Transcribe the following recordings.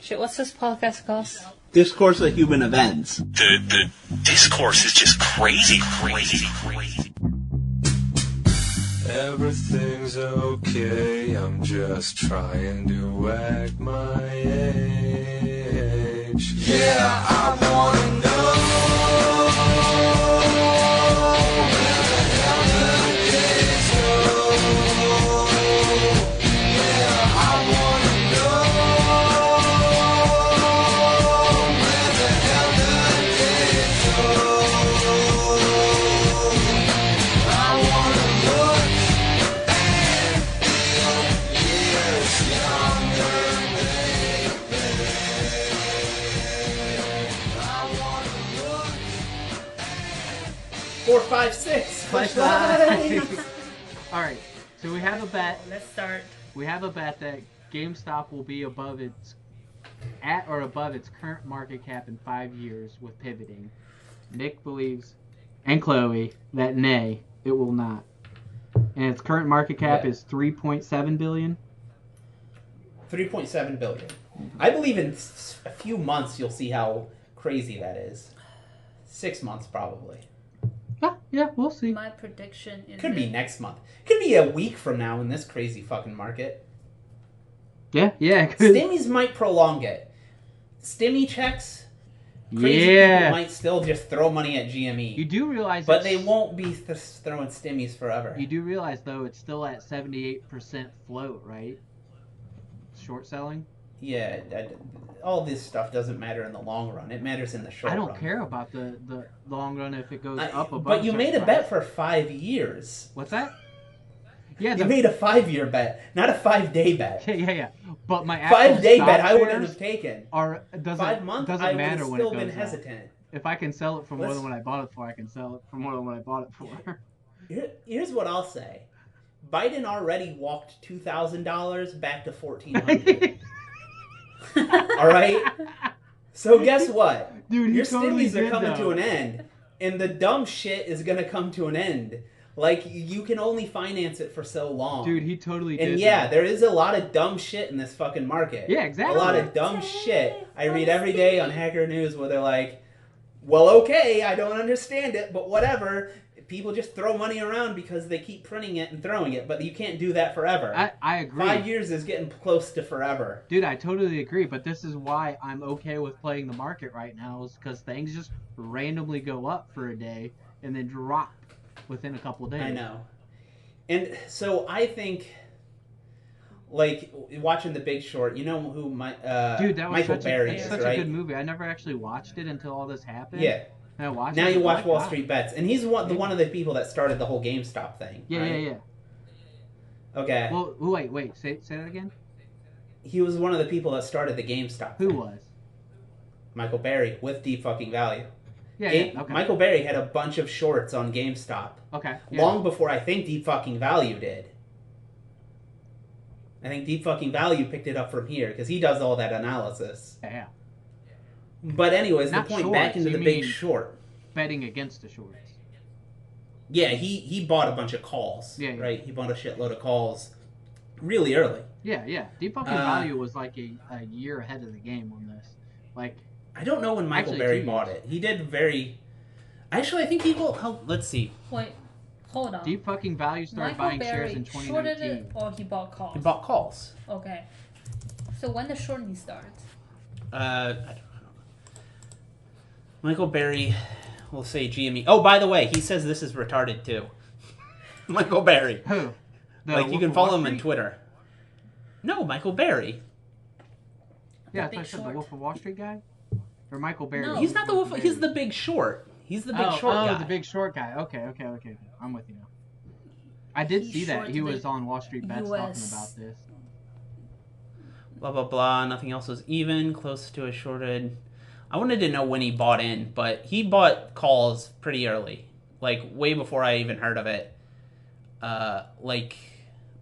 Shit, what's this podcast called? Discourse of Human Events. The discourse is just crazy. Everything's okay, I'm just trying to act my age. Yeah, I wanna know where the hell the days go. Yeah, I wanna know where the hell the days go. I wanna look and feel years younger, baby. I wanna look. 4, 5, 6. All right, so we have a bet. Let's start. We have a bet that GameStop will be above at or above its current market cap in 5 years with pivoting. Nick believes, and Chloe, that nay, it will not. And its current market cap is $3.7 billion. 3.7 billion. I believe in a few months you'll see how crazy that is. 6 months probably. Yeah, we'll see. My prediction is Could be next month. Could be a week from now in this crazy fucking market. Yeah, it could. Stimmies might prolong it. Stimmy checks. Crazy people might still just throw money at GME. You do realize, but they won't be throwing stimmies forever. You do realize though it's still at 78% float, right? Short selling. Yeah, all this stuff doesn't matter in the long run. It matters in the short run. I don't care about the long run if it goes up above. But you made a bet for 5 years. What's that? Yeah, you made a 5-year bet, not a 5-day bet. Yeah. But my 5-day bet I wouldn't have taken. 5 months doesn't I would matter have when still it goes been hesitant. Up. If I can sell it for more than what I bought it for, I can sell it for more than what I bought it for. Here's what I'll say: Biden already walked $2,000 back to $1,400. All right. So guess what? Dude, your totally stimmies are coming to an end, and the dumb shit is gonna come to an end. Like, you can only finance it for so long. Dude, he totally did. And yeah, there is a lot of dumb shit in this fucking market. Yeah, exactly. A lot of dumb shit. I read every day on Hacker News where they're like, well, okay, I don't understand it, but whatever. People just throw money around because they keep printing it and throwing it, but you can't do that forever. I agree. 5 years is getting close to forever. Dude, I totally agree, but this is why I'm okay with playing the market right now, is because things just randomly go up for a day and then drop within a couple of days. I know. And so I think, like, watching The Big Short, you know who Dude, that was Michael Berry is, such right? a good movie. I never actually watched it until all this happened. Yeah. And I watched now it. you watch Wall Street Bets, and he's one of the people that started the whole GameStop thing. Yeah, right? yeah. Okay. Well, wait. Say that again. He was one of the people that started the GameStop thing. Who was? Michael Berry with Deep Fucking Value. Okay. Michael Berry had a bunch of shorts on GameStop. Okay. Yeah. Long before I think Deep Fucking Value did. I think Deep Fucking Value picked it up from here because he does all that analysis. Yeah. But anyways, Not the point shorts, back into The Big Short. Betting against the shorts. Yeah, he bought a bunch of calls. Yeah. Right? He bought a shitload of calls really early. Yeah. Deep Fucking Value was like a year ahead of the game on this. Like, I don't know when Michael Berry bought it. He did very... Actually, I think he will... Let's see. Wait, hold on. Deep Fucking Value started buying shares in 2019. Shorted it, or he bought calls? He bought calls. Okay. So when the shorting starts? I don't know. Michael Berry, we'll say GME. Oh, by the way, he says this is retarded too. Michael Berry. Who? Like, you can follow him on Twitter. No, Michael Berry. Yeah, I thought you said the Wolf of Wall Street guy? Or Michael Berry? No, he's not the Wolf. He's the Big Short. He's the Big Short guy. Oh, the Big Short guy. Okay. I'm with you now. I did see that. He was on Wall Street Bets talking about this. Blah, blah, blah. Nothing else was even. Close to a shorted. I wanted to know when he bought in, but he bought calls pretty early. Like, way before I even heard of it.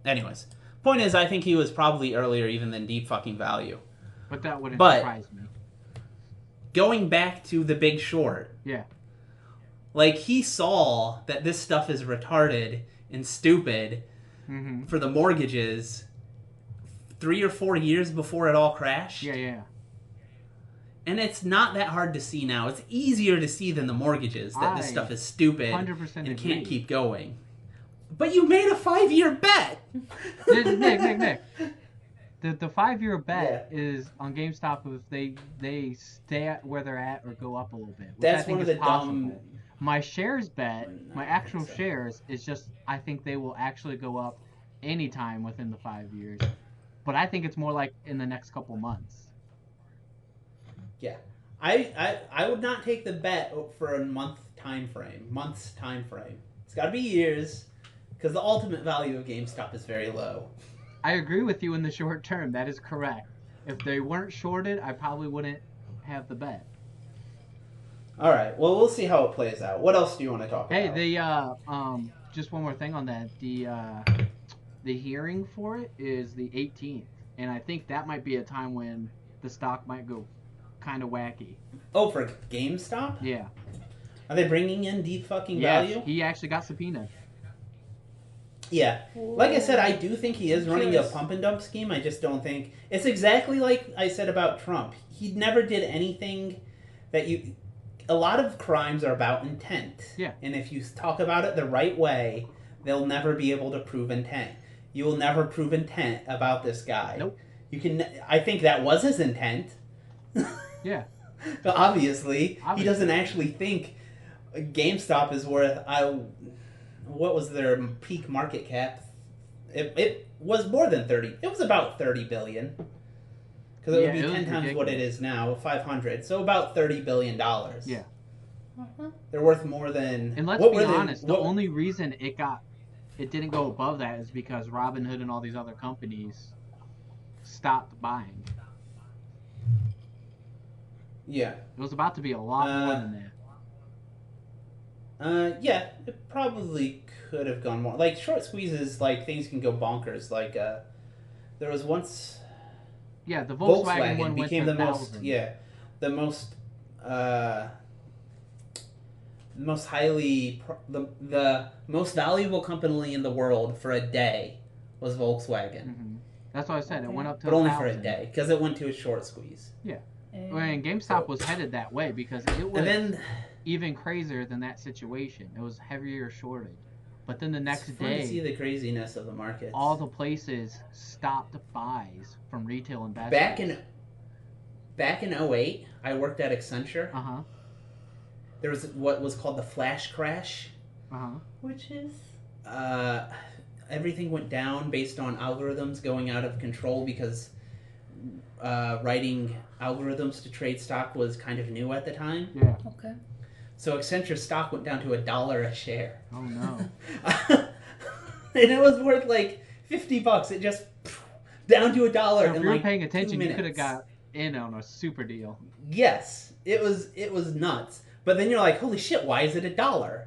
Anyways. Point is, I think he was probably earlier even than Deep Fucking Value. But that wouldn't surprise me. Going back to The Big Short. Yeah. Like, he saw that this stuff is retarded and stupid for the mortgages 3 or 4 years before it all crashed. Yeah. And it's not that hard to see now. It's easier to see than the mortgages that this stuff is stupid 100% and agree. can't keep going. But you made a 5-year bet. Nick. The 5-year bet is on GameStop if they stay at where they're at or go up a little bit. Which That's I think one of is the possible. dumb. My shares bet, No, my I don't actual think so. shares, is just I think they will actually go up anytime within the 5 years. But I think it's more like in the next couple months. Yeah, I would not take the bet for a month's time frame. It's got to be years, because the ultimate value of GameStop is very low. I agree with you in the short term. That is correct. If they weren't shorted, I probably wouldn't have the bet. All right, well, we'll see how it plays out. What else do you want to talk Hey, about? the just one more thing on that. The hearing for it is the 18th, and I think that might be a time when the stock might go kind of wacky. Oh, for GameStop? Yeah. Are they bringing in deep fucking value? He actually got subpoenaed. Yeah. Like I said, I do think he is running a Curious. pump and dump scheme. I just don't think... It's exactly like I said about Trump. He never did anything that you... A lot of crimes are about intent. Yeah. And if you talk about it the right way, they'll never be able to prove intent. You will never prove intent about this guy. Nope. You can... I think that was his intent. Yeah. But obviously, he doesn't actually think GameStop is worth... what was their peak market cap? It was more than 30. It was about 30 billion. Because it would be 10 times what it is now, 500. So about $30 billion. Yeah. They're worth more than... And let's be honest, the only reason it didn't go above that is because Robinhood and all these other companies stopped buying. Yeah. It was about to be a lot more than that. Yeah, it probably could have gone more. Like, short squeezes, like, things can go bonkers. Like, there was once... Yeah, the Volkswagen one went became to the most... 1,000. Yeah, the most highly... The most valuable company in the world for a day was Volkswagen. Mm-hmm. That's what I said. It went up to But only for a 1,000. day, because it went to a short squeeze. Yeah. And GameStop was headed that way because it was And then... even crazier than that situation. It was heavier shorted. But then the next It's fun to see day, the craziness of the markets. all the places stopped buys from retail investors. Back in 2008, I worked at Accenture. Uh-huh. There was what was called the flash crash. Uh-huh. Which is? Everything went down based on algorithms going out of control because writing algorithms to trade stock was kind of new at the time. Yeah. Okay. So Accenture stock went down to $1 a share. Oh no. And it was worth like $50. It just down to $1 So if in you were like paying 2 attention, you minutes. could have got in on a super deal. Yes, it was nuts. But then you're like, holy shit, why is it $1?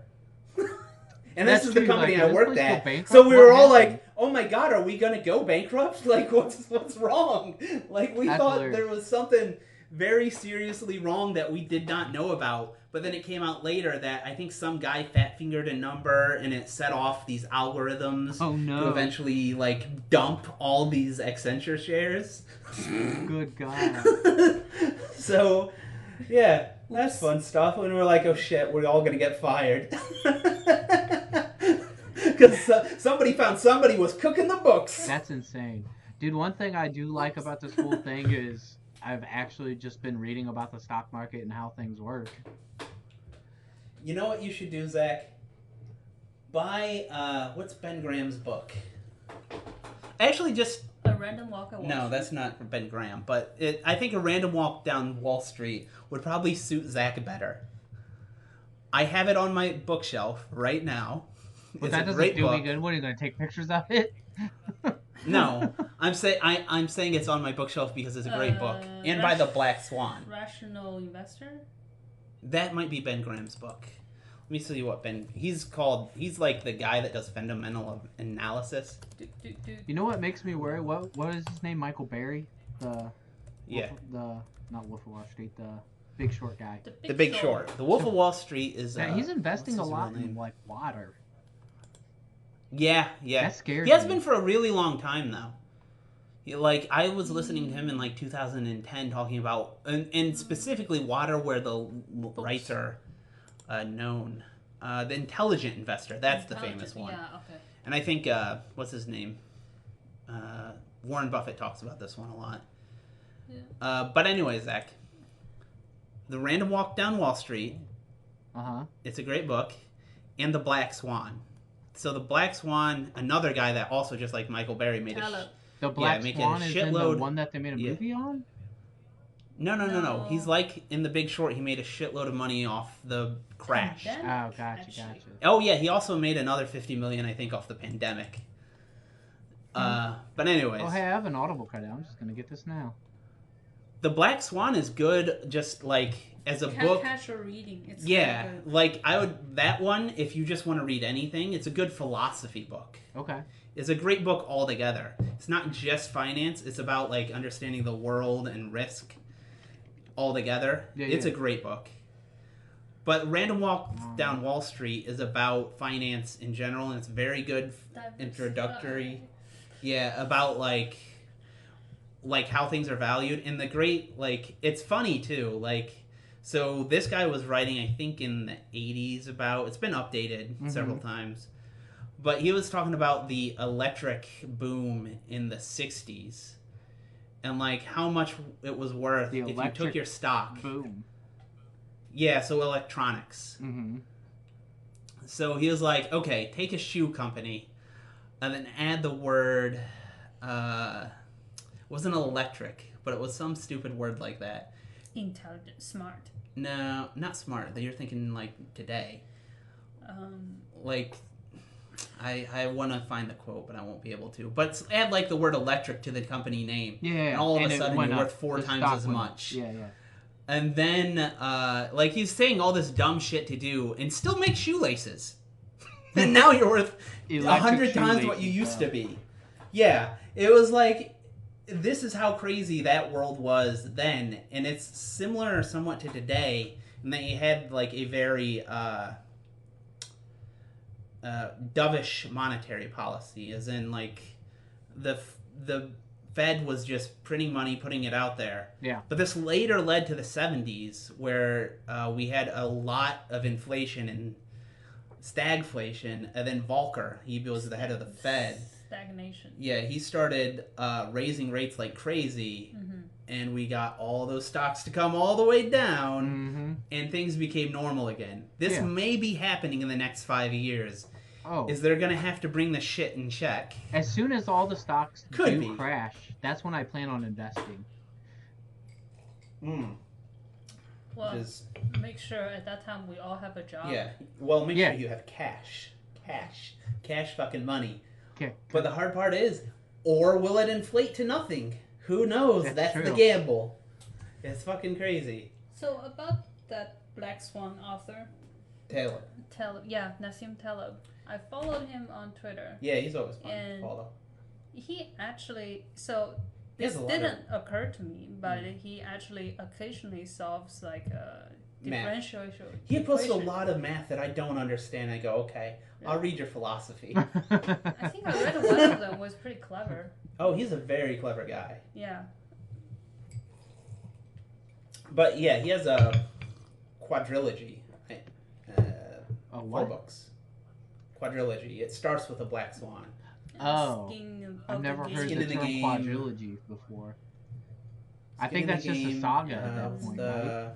And That's this is the true, company like, I did this worked place go at. bankrupt? So we What were all happened? like, oh my god, are we gonna go bankrupt? Like, what's wrong? Like, we That's thought hilarious. there was something very seriously wrong that we did not know about. But then it came out later that I think some guy fat-fingered a number and it set off these algorithms Oh no. to eventually, like, dump all these Accenture shares. Good God. So, yeah, that's fun stuff. When we're like, oh shit, we're all gonna get fired. Because somebody found somebody was cooking the books. That's insane. Dude, one thing I do like about this whole thing is I've actually just been reading about the stock market and how things work. You know what you should do, Zach? Buy, what's Ben Graham's book? Actually, just... A Random Walk at Wall No, Street? that's not for Ben Graham, but I think a random walk down Wall Street would probably suit Zach better. I have it on my bookshelf right now. But It's that a doesn't great do book. me good. What, are you going to take pictures of it? No, I'm saying it's on my bookshelf because it's a great book, and by the Black Swan. Rational Investor? That might be Ben Graham's book. Let me see what he's like the guy that does fundamental analysis. You know what makes me worry? What is his name? Michael Berry? Yeah. Not Wolf of Wall Street, the Big Short guy. The Big Short. The Wolf of Wall Street is... Yeah, he's investing a what's his lot real name? in, like, water. Yeah. That scares He has me. been for a really long time, though. Like, I was listening to him in, like, 2010 talking about, and specifically water where the rights are known. The Intelligent Investor, that's the famous one. Yeah, okay. And I think, what's his name? Warren Buffett talks about this one a lot. Yeah. But anyway, Zach, The Random Walk Down Wall Street. It's a great book. And The Black Swan. So The Black Swan, another guy that also, just like Michael Berry, made The Black Swan is in the shitload- one that they made a movie on? No. He's like in The Big Short. He made a shitload of money off the crash. Oh, gotcha. Oh yeah, he also made another $50 million, I think, off the pandemic. But anyways, Oh, hey, I have an Audible credit. I'm just gonna get this now. The Black Swan is good, just like as a book. Casual reading. It's Yeah, very good. like I would that one if you just want to read anything. It's a good philosophy book. Okay. It's a great book altogether. It's not just finance. It's about like understanding the world and risk altogether. It's a great book. But Random Walk Down Wall Street is about finance in general, and it's very good introductory. Yeah, about like how things are valued, and the great like it's funny too. Like, so this guy was writing, I think, in the 80s about. It's been updated several times, but he was talking about the electric boom in the 60s, and like how much it was worth if you took your stock. Boom. Yeah, so electronics. So he was like, okay, take a shoe company, and then add the word. It wasn't electric, but it was some stupid word like that. Intelligent, smart. No, not smart. You're thinking like today. Like, I want to find the quote, but I won't be able to. But add like the word electric to the company name, and all of a sudden you're worth 4 times as much. Yeah. And then, like, he's saying all this dumb shit to do, and still make shoelaces. And now you're worth 100 times what you used to be. Yeah, it was like, this is how crazy that world was then, and it's similar somewhat to today, in that you had, like, a very dovish monetary policy, as in, like, the Fed was just printing money, putting it out there. Yeah. But this later led to the 70s, where we had a lot of inflation and stagflation, and then Volcker, he was the head of the Fed. Stagnation. Yeah, he started raising rates like crazy, and we got all those stocks to come all the way down, and things became normal again. This may be happening in the next 5 years. Is they're going to have to bring the shit in check. As soon as all the stocks crash, that's when I plan on investing. Well, make sure at that time we all have a job. Yeah. Well, make sure you have cash. Cash fucking money. Okay. But the hard part is, or will it inflate to nothing? Who knows? That's the gamble. It's fucking crazy. So about that Black Swan author. Taylor. Yeah, Nassim Taleb. I followed him on Twitter. Yeah, he's always fun to follow. He actually, so this didn't occur to me, but he actually occasionally solves like a differential issue. He puts a lot of math that I don't understand. I go, okay, I'll read your philosophy. I think I read one of them was pretty clever. Oh, he's a very clever guy. Yeah. But yeah, he has a quadrilogy. 4 books. Quadrilogy. It starts with a black swan. I've never heard the term quadrilogy before. I think that's just a saga at that point, right?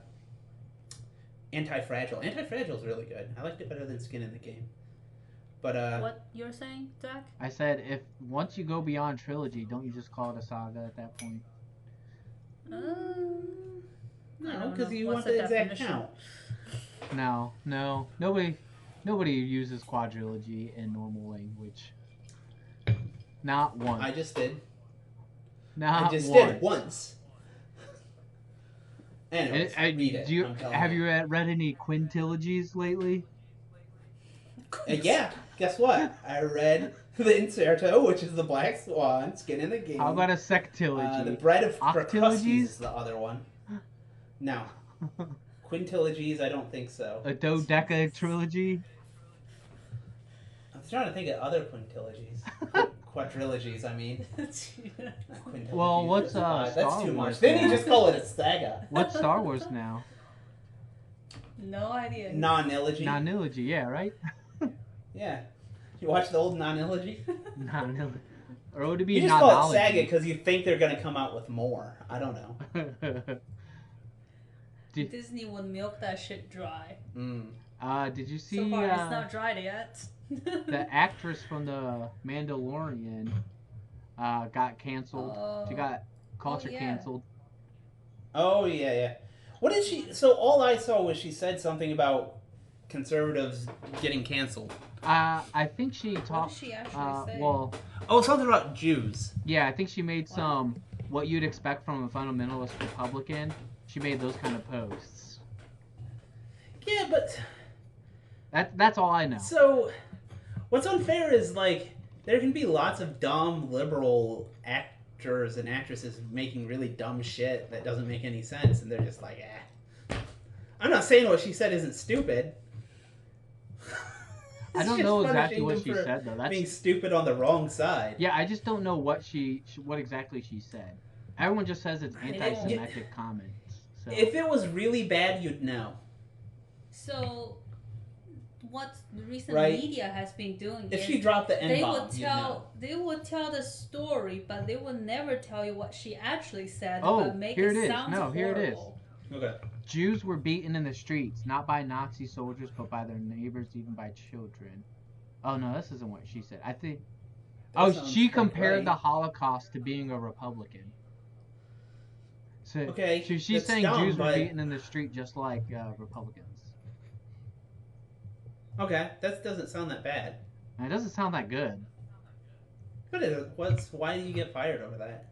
Anti-Fragile. Anti-Fragile is really good. I liked it better than Skin in the Game. But what you're saying, Zach? I said if once you go beyond trilogy, don't you just call it a saga at that point? No, because you want the exact count. No. Nobody uses quadrilogy in normal language. Not once. I just did. Not I just once. did once. Anyways, read it. Have you read any quintilogies lately? Yeah. Guess what? I read the Inserto, which is the Black Swan, Skin in the Game. How about a sectilogy? The Bread of Procrustes is the other one. No. Quintilogies, I don't think so. A dodeca trilogy? I'm trying to think of other quintilogies. Quadrilogies, I mean. Well, what's Star That's too Wars much. Then you now? just call it a saga. What's Star Wars now? No idea. Non-ilogy. Non-ilogy, yeah, right? Yeah. You watch the old non-ilogy? Non-ilogy. Or would it be You just call it non-ology? saga because you think they're going to come out with more. I don't know. Disney would milk that shit dry. Did you see So far, it's not dried yet. the actress from The Mandalorian got canceled? She got culture canceled. Oh, yeah. What did she... So all I saw was she said something about conservatives getting canceled. I think she talked... What did she actually say? Well... Oh, something about Jews. Yeah, I think she made some... What you'd expect from a fundamentalist Republican. She made those kind of posts. Yeah, but... That's all I know. So, what's unfair is, like, there can be lots of dumb liberal actors and actresses making really dumb shit that doesn't make any sense, and they're just like, eh. I'm not saying what she said isn't stupid. I don't know exactly what she said, though. That's being stupid on the wrong side. Yeah, I just don't know what exactly she said. Everyone just says it's anti-Semitic comments. So. If it was really bad, you'd know. So, what the recent Right? media has been doing If is she dropped the they N-bomb, would you'd tell know. they would tell the story, but they would never tell you what she actually said. Oh, but make here it is. sound No, here it is. horrible. Okay. Jews were beaten in the streets, not by Nazi soldiers, but by their neighbors, even by children. Oh, no, this isn't what she said. I think... she compared the Holocaust to being a Republican. So, Okay, she's that's saying dumb, Jews were but- beaten in the street just like Republicans. Okay, that doesn't sound that bad. And it doesn't sound that good. But why do you get fired over that?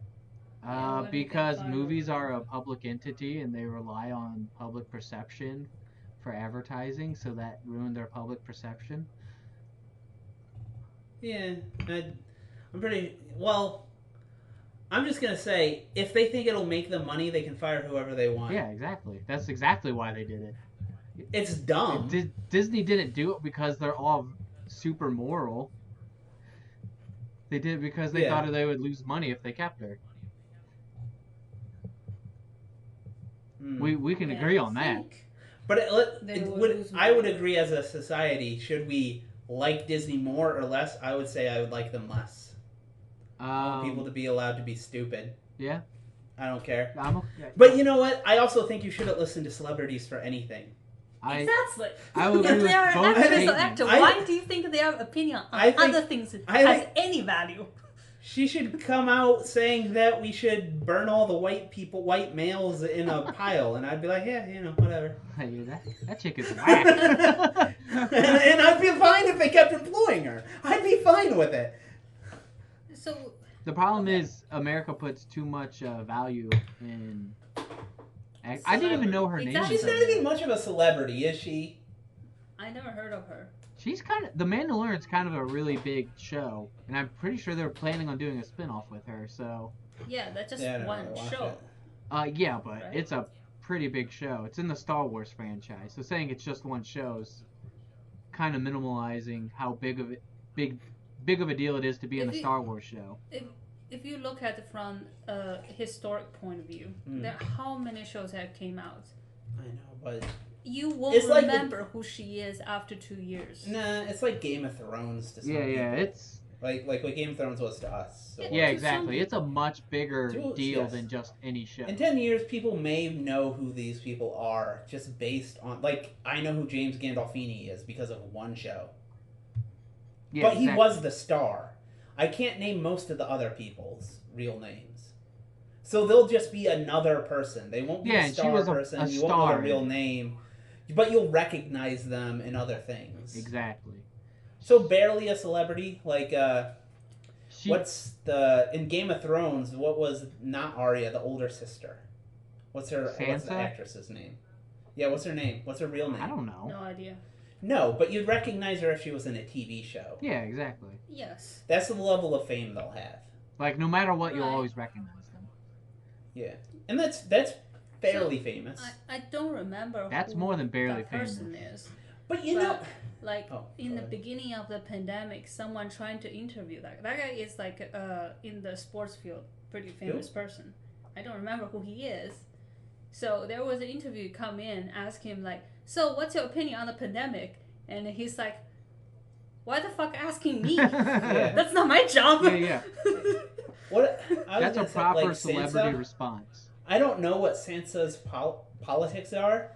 why do you Because get fired? movies are a public entity and they rely on public perception for advertising, so that ruined their public perception. Yeah, I'm pretty... Well, I'm just going to say, if they think it'll make them money, they can fire whoever they want. Yeah, exactly. That's exactly why they did it. It's dumb. Disney didn't do it because they're all super moral. They did it because they thought they would lose money if they kept her. We can agree on that. But I would money. agree as a society, should we like Disney more or less? I would say I would like them less. I want people to be allowed to be stupid. Yeah. I don't care. Okay. But you know what? I also think you shouldn't listen to celebrities for anything. Exactly. I would agree If with they are an both actress or statements. actor, why do you think their opinion on other things has any value? She should come out saying that we should burn all the white males in a pile, and I'd be like, yeah, whatever. Hey, that chick is whack. and I'd be fine if they kept employing her. I'd be fine with it. So The problem is America puts too much value in. I didn't even know her name. Exactly. She's not even much of a celebrity, is she? I never heard of her. She's kind of The Mandalorian's kind of a really big show, and I'm pretty sure they're planning on doing a spin-off with her. So. Yeah, that's just Yeah, I don't one really watch show. it. Yeah, but Right. it's a pretty big show. It's in the Star Wars franchise, so saying it's just one show is kind of minimalizing how big of a deal it is to be in a Star Wars show. If you look at it from a historic point of view, how many shows have came out? I know, but You won't It's like remember who she is after 2 years. nah, it's like Game of Thrones to some Yeah, people. it's like what Game of Thrones was to us. So. yeah, to exactly. some It's a much bigger To- deal yes. than just any show. In 10 years, people may know who these people are just based on... Like, I know who James Gandolfini is because of one show. Yeah, But he exactly. was the star. I can't name most of the other people's real names. So they'll just be another person. They won't be Yeah, a and she star was a person. You star. won't know their real name. But you'll recognize them in other things. Exactly. So barely a celebrity. Like, She, in Game of Thrones, what was not Arya, the older sister? What's the Sansa? actress's name? Yeah, what's her name? What's her real name? I don't know. No idea. No, but you'd recognize her if she was in a TV show. Yeah, exactly. Yes. That's the level of fame they'll have. Like, no matter what, you'll Right. always recognize them. Yeah. And that's fairly famous. I don't remember That's who more than barely that person is. But you know, like in the sorry. beginning of the pandemic, someone trying to interview that guy is like in the sports field, pretty famous person. I don't remember who he is. So there was an interview come in, ask him like, so what's your opinion on the pandemic? And he's like, why the fuck asking me? Yeah. That's not my job. Yeah. What? I was That's a gonna say, proper like, celebrity Sansa, response. I don't know what Sansa's politics are.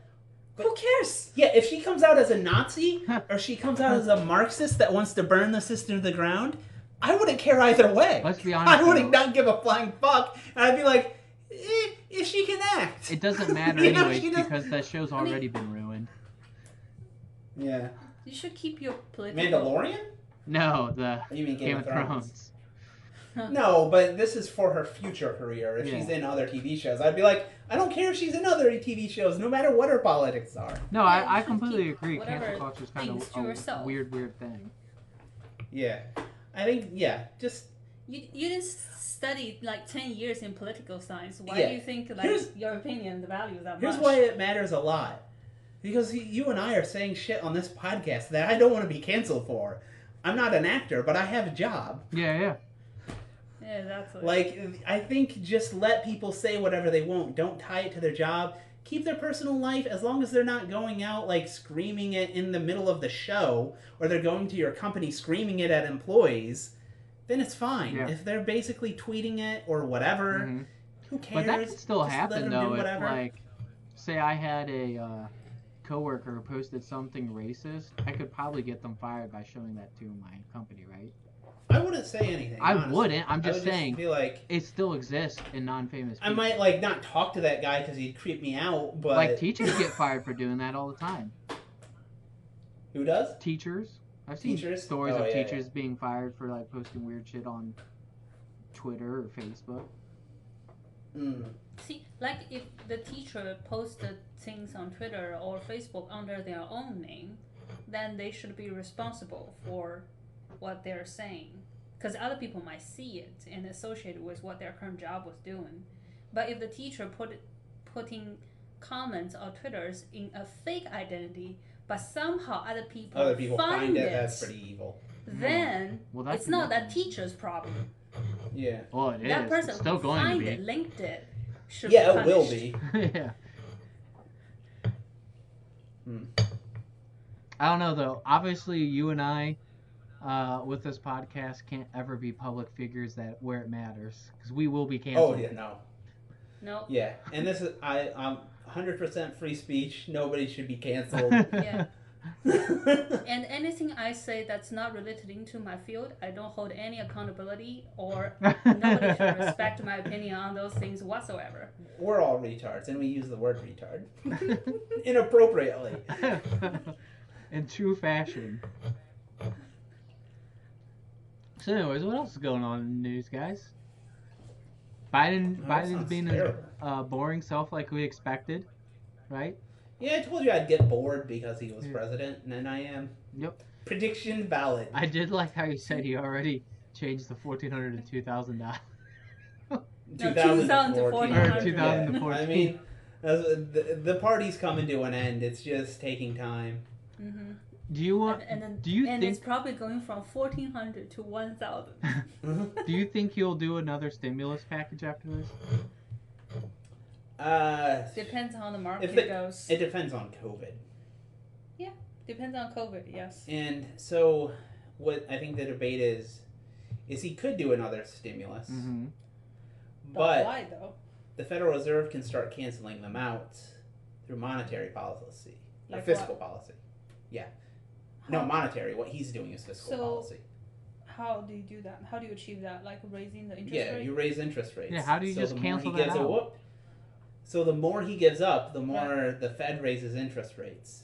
Who cares? Yeah, if she comes out as a Nazi or she comes out as a Marxist that wants to burn the system to the ground, I wouldn't care either way. Let's be honest. I would not give a flying fuck. And I'd be like, if she can act. It doesn't matter You know, anyway she because that show's already been ruined. Yeah. You should keep your political... Mandalorian? No, the You mean Game of Thrones. No, but this is for her future career. If she's in other TV shows, I'd be like, I don't care if she's in other TV shows, no matter what her politics are. No, Yeah, I you should completely keep agree. whatever Cancel culture is kind things to of a yourself. weird thing. Yeah. I think, just... You didn't study like 10 years in political science. Why Yeah. do you think like Here's- your opinion, the value that Here's much? why it matters a lot. Because you and I are saying shit on this podcast that I don't want to be canceled for. I'm not an actor, but I have a job. Yeah. Yeah, that's what... Like, I think just let people say whatever they want. Don't tie it to their job. Keep their personal life as long as they're not going out, like, screaming it in the middle of the show, or they're going to your company screaming it at employees, then it's fine. Yeah. If they're basically tweeting it or whatever, who cares? But that could still Just let happen them though. do If whatever. like, say I had a coworker who posted something racist, I could probably get them fired by showing that to my company, right? I wouldn't say anything. I honestly. wouldn't. I'm I just would saying be like, it still exists in non-famous people. I might like not talk to that guy because he'd creep me out, but Like teachers get fired for doing that all the time. who does? Teachers. I've seen Teachers? stories Oh, of yeah, teachers being fired for like posting weird shit on Twitter or Facebook. Mm. See, like if the teacher posted things on Twitter or Facebook under their own name, then they should be responsible for what they're saying. Because other people might see it and associate it with what their current job was doing. But if the teacher putting comments or Twitters in a fake identity, but somehow other people find it, that's pretty evil. then Well, that's it's not another- that teacher's problem. Yeah. Well, it That is. person It's still who going to find be. it, linked it, should Yeah, be it will punished. be. Yeah. Hmm. I don't know though. Obviously, you and I, with this podcast, can't ever be public figures that where it matters because we will be canceled. Oh yeah, no. No. Yeah, and this is I'm 100% free speech. Nobody should be canceled. Yeah. And anything I say that's not related into my field, I don't hold any accountability, or nobody should respect my opinion on those things whatsoever. We're all retards, and we use the word retard inappropriately. In true fashion. So, anyways, what else is going on in the news, guys? Biden's sounds being terrible. boring self like we expected, right? Yeah, I told you I'd get bored because he was president, and then I am. Yep. Prediction valid. I did like how you said he already changed the $1,400 to $2,000. 2014. Or 2014. I mean, the party's coming to an end. It's just taking time. Mm-hmm. Do you want? Do you and think? it's probably going from 1,400 to 1,000. Do you think he'll do another stimulus package after this? Depends on how the market goes. It depends on COVID. Yeah, depends on COVID. Yes. And so, what I think the debate is he could do another stimulus, Mm-hmm. but why though? the Federal Reserve can start canceling them out through monetary policy or Like fiscal what? policy. Yeah. No, monetary. What he's doing is fiscal policy. How do you do that? How do you achieve that? Like raising the interest Yeah, rate? you raise interest rates. Yeah, how do you so just the more cancel he that gives out? whoop. So the more he gives up, the more the Fed raises interest rates.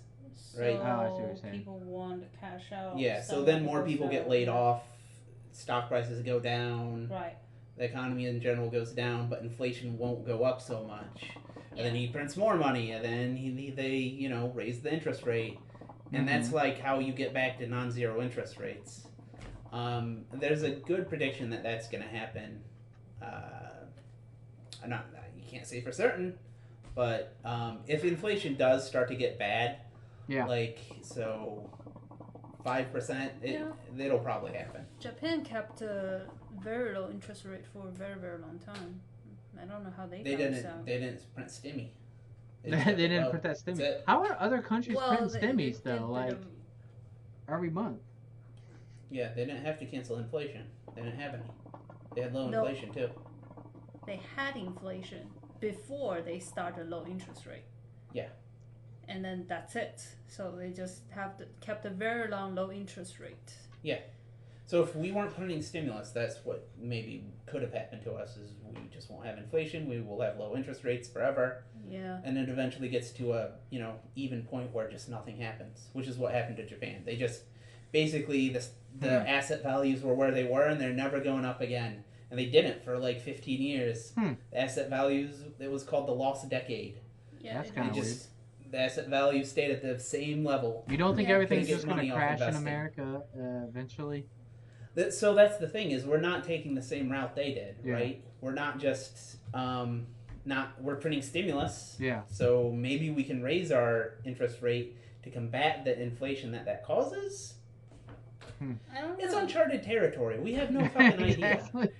Right. So Oh, I see what you're saying. people want to cash out. Yeah, so some then more people so- get laid off, stock prices go down, Right. the economy in general goes down, but inflation won't go up so much. And then Yeah. he prints more money, and then they raise the interest rate. And that's like how you get back to non-zero interest rates. There's a good prediction that that's going to happen. You can't say for certain, but if inflation does start to get bad, Yeah. Like, so 5%, it'll probably happen. Japan kept a very low interest rate for a very, very long time. I don't know how they found this out. They didn't print stimmy. They didn't print that stimmy. How are other countries printing stimmies though? Like every month. Yeah, they didn't have to cancel inflation. They didn't have any. They had low inflation too. They had inflation before they started low interest rate. Yeah. And then that's it. So they just kept a very long low interest rate. Yeah. So if we weren't printing stimulus, that's what maybe could have happened to us is we just won't have inflation, we will have low interest rates forever. Yeah. And it eventually gets to a, even point where just nothing happens, which is what happened to Japan. They just basically the asset values were where they were and they're never going up again. And they didn't for like 15 years. The asset values, it was called the lost decade. Yeah. That's kind of weird. The asset value stayed at the same level. You don't think everything's just going to crash in America eventually? So that's the thing is we're not taking the same route they did, right? We're not just we're printing stimulus. Yeah. So maybe we can raise our interest rate to combat the inflation that causes. I don't know. It's uncharted territory. We have no fucking idea.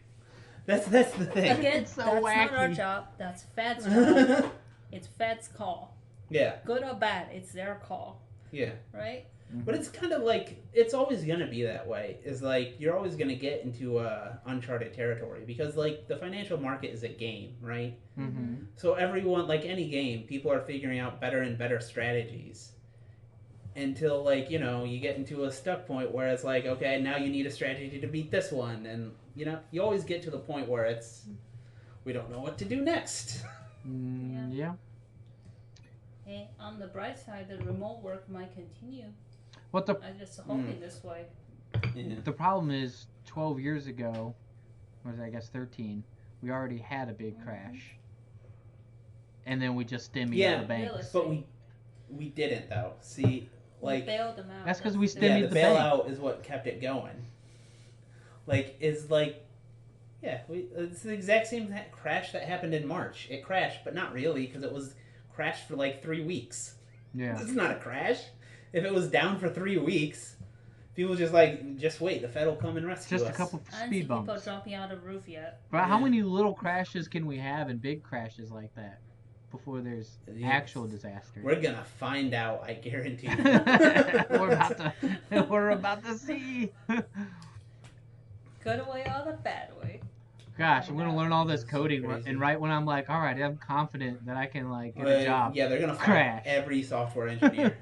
That's the thing. Again, so that's wacky. not our job. That's Fed's job. It's Fed's call. Yeah. Good or bad, it's their call. Yeah. Right? But it's kind of like, it's always going to be that way. Is like, you're always going to get into uncharted territory. Because, like, the financial market is a game, right? Mm-hmm. So everyone, like any game, people are figuring out better and better strategies. Until, like, you get into a stuck point where it's like, okay, now you need a strategy to beat this one. And, you always get to the point where it's, we don't know what to do next. Yeah. Hey, on the bright side, the remote work might continue. What the? I just hope in this way. Yeah. The problem is, 12 years ago, or I guess 13, we already had a big crash, and then we just stimmied the banks. But we didn't though. See, like we bailed them out. That's because we the stimmied the bank. bailout is what kept it going. Like it's the exact same crash that happened in March. It crashed, but not really because it was crashed for like 3 weeks. Yeah, It's not a crash. If it was down for 3 weeks, people just wait. The Fed will come and rescue us. just a couple I don't see speed people bumps. jumping out of the roof yet. But how many little crashes can we have and big crashes like that before there's actual disaster? We're gonna find out. I guarantee you. We're about to see. Good way or the bad way. Gosh, I'm gonna learn all this coding, and right when I'm like, all right, I'm confident that I can get a job. Yeah, they're gonna Crash. fire every software engineer.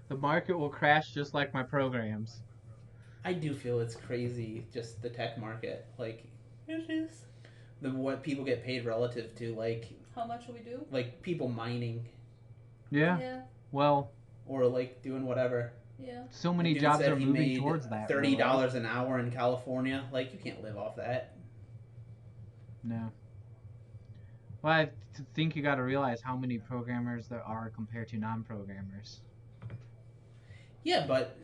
The market will crash just like my programs. I do feel it's crazy, just the tech market. Like, it is. What people get paid relative to, like, How much we do? like people mining Yeah. Yeah. Well, or like doing whatever. Yeah. so many Dude jobs said are he moving made towards that. $30 an hour in California. Like, you can't live off that. No. Well, I think you got to realize how many programmers there are compared to non-programmers. Yeah, but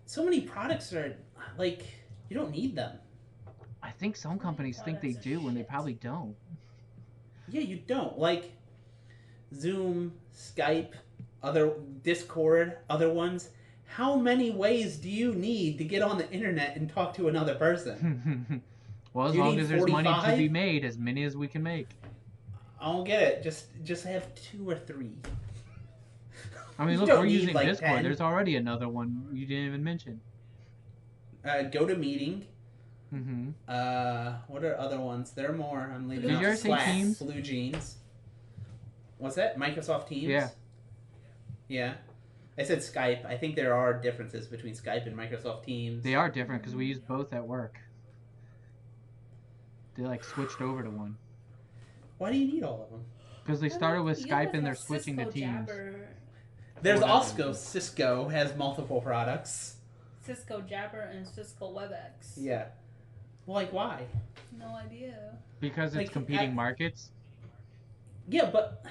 so many products are like you don't need them. I think some companies think they do when they probably don't. Yeah, you don't. Like Zoom, Skype, other Discord, other ones. How many ways do you need to get on the internet and talk to another person? Well, as You long need as there's money to 45? be made, as many as we can make. I don't get it. Just have 2 or 3. I mean, You look, don't we're need, using like, Discord. 10. There's already another one you didn't even mention. Go to meeting. Mm-hmm. What are other ones? There are more. I'm leaving Did out you ever say Slack, Teams? Blue Jeans. What's that? Microsoft Teams? Yeah. Yeah. I said Skype. I think there are differences between Skype and Microsoft Teams. They are different because we use both at work. They switched over to one. Why do you need all of them? Because they started with You Skype have and a they're switching to Cisco Teams. Jabber, There's Whatever. also Cisco has multiple products. Cisco Jabber and Cisco WebEx. Yeah. Well, why? No idea. Because it's competing markets. Yeah, but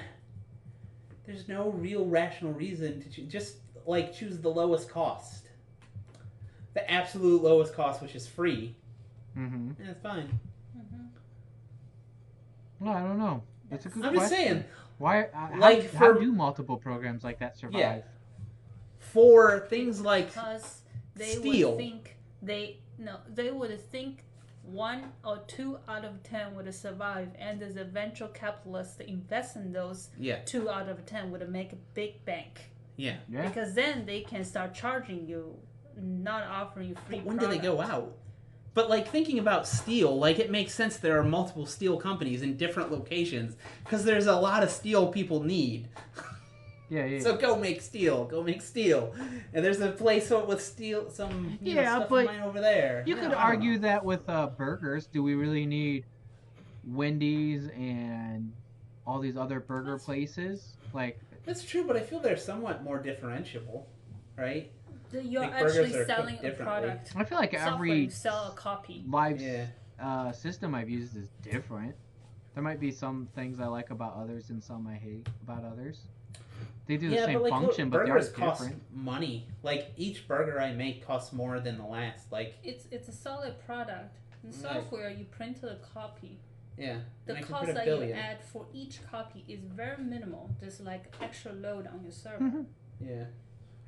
there's no real rational reason to just choose the lowest cost. The absolute lowest cost, which is free. Mm-hmm. And it's fine. Mm-hmm. Well, I don't know. It's a good I'm question. just saying, Why? Like how for- do multiple programs like that survive? Yeah. for things like Because they steel. would think they would think 1 or 2 out of 10 would survive, and as a venture capitalist invest in those Yeah. 2 out of 10 would make a big bank. Yeah. Yeah. Because then they can start charging you, not offering you free But when do they go product. out? But like thinking about steel, like it makes sense there are multiple steel companies in different locations because there's a lot of steel people need. Yeah. So go make steel. And there's a place with steel, some stuff but of mine over there. You Yeah, could I don't argue know. that with burgers. Do we really need Wendy's and all these other burger places? Like, That's true, but I feel they're somewhat more differentiable, right? You're Like burgers actually are cooked selling a differently. product. I feel like Software, every you sell a copy. live Yeah. system I've used is different. There might be some things I like about others and some I hate about others. They do the Yeah, same but like function, look, but they are burgers cost different. money. Like each burger I make costs more than the last. Like It's a solid product. In Right. software, you print a copy. yeah, The and I can cost put a that you billion. add for each copy is very minimal. There's like extra load on your server. Mhm. Yeah,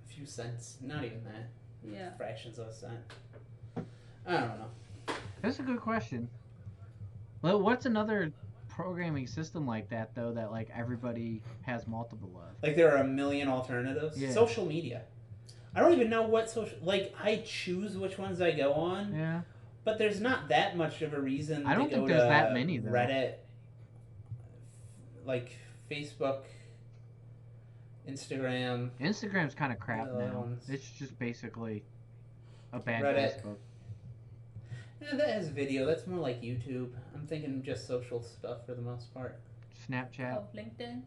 a few cents, not even that. Yeah. Fractions of a cent. I don't know. That's a good question. Well, what's another programming system like that though that like everybody has multiple of? Like there are a million alternatives. Yeah. Social media. I don't even know what social. Like I choose which ones I go on, Yeah. but there's not that much of a reason. I don't to think go there's to that many, though. Reddit, like Facebook, Instagram. Instagram's kind of crap The other now. ones. It's just basically a bad Reddit. Facebook. Yeah, that has video. That's more like YouTube. I'm thinking just social stuff for the most part. Snapchat. Oh, LinkedIn.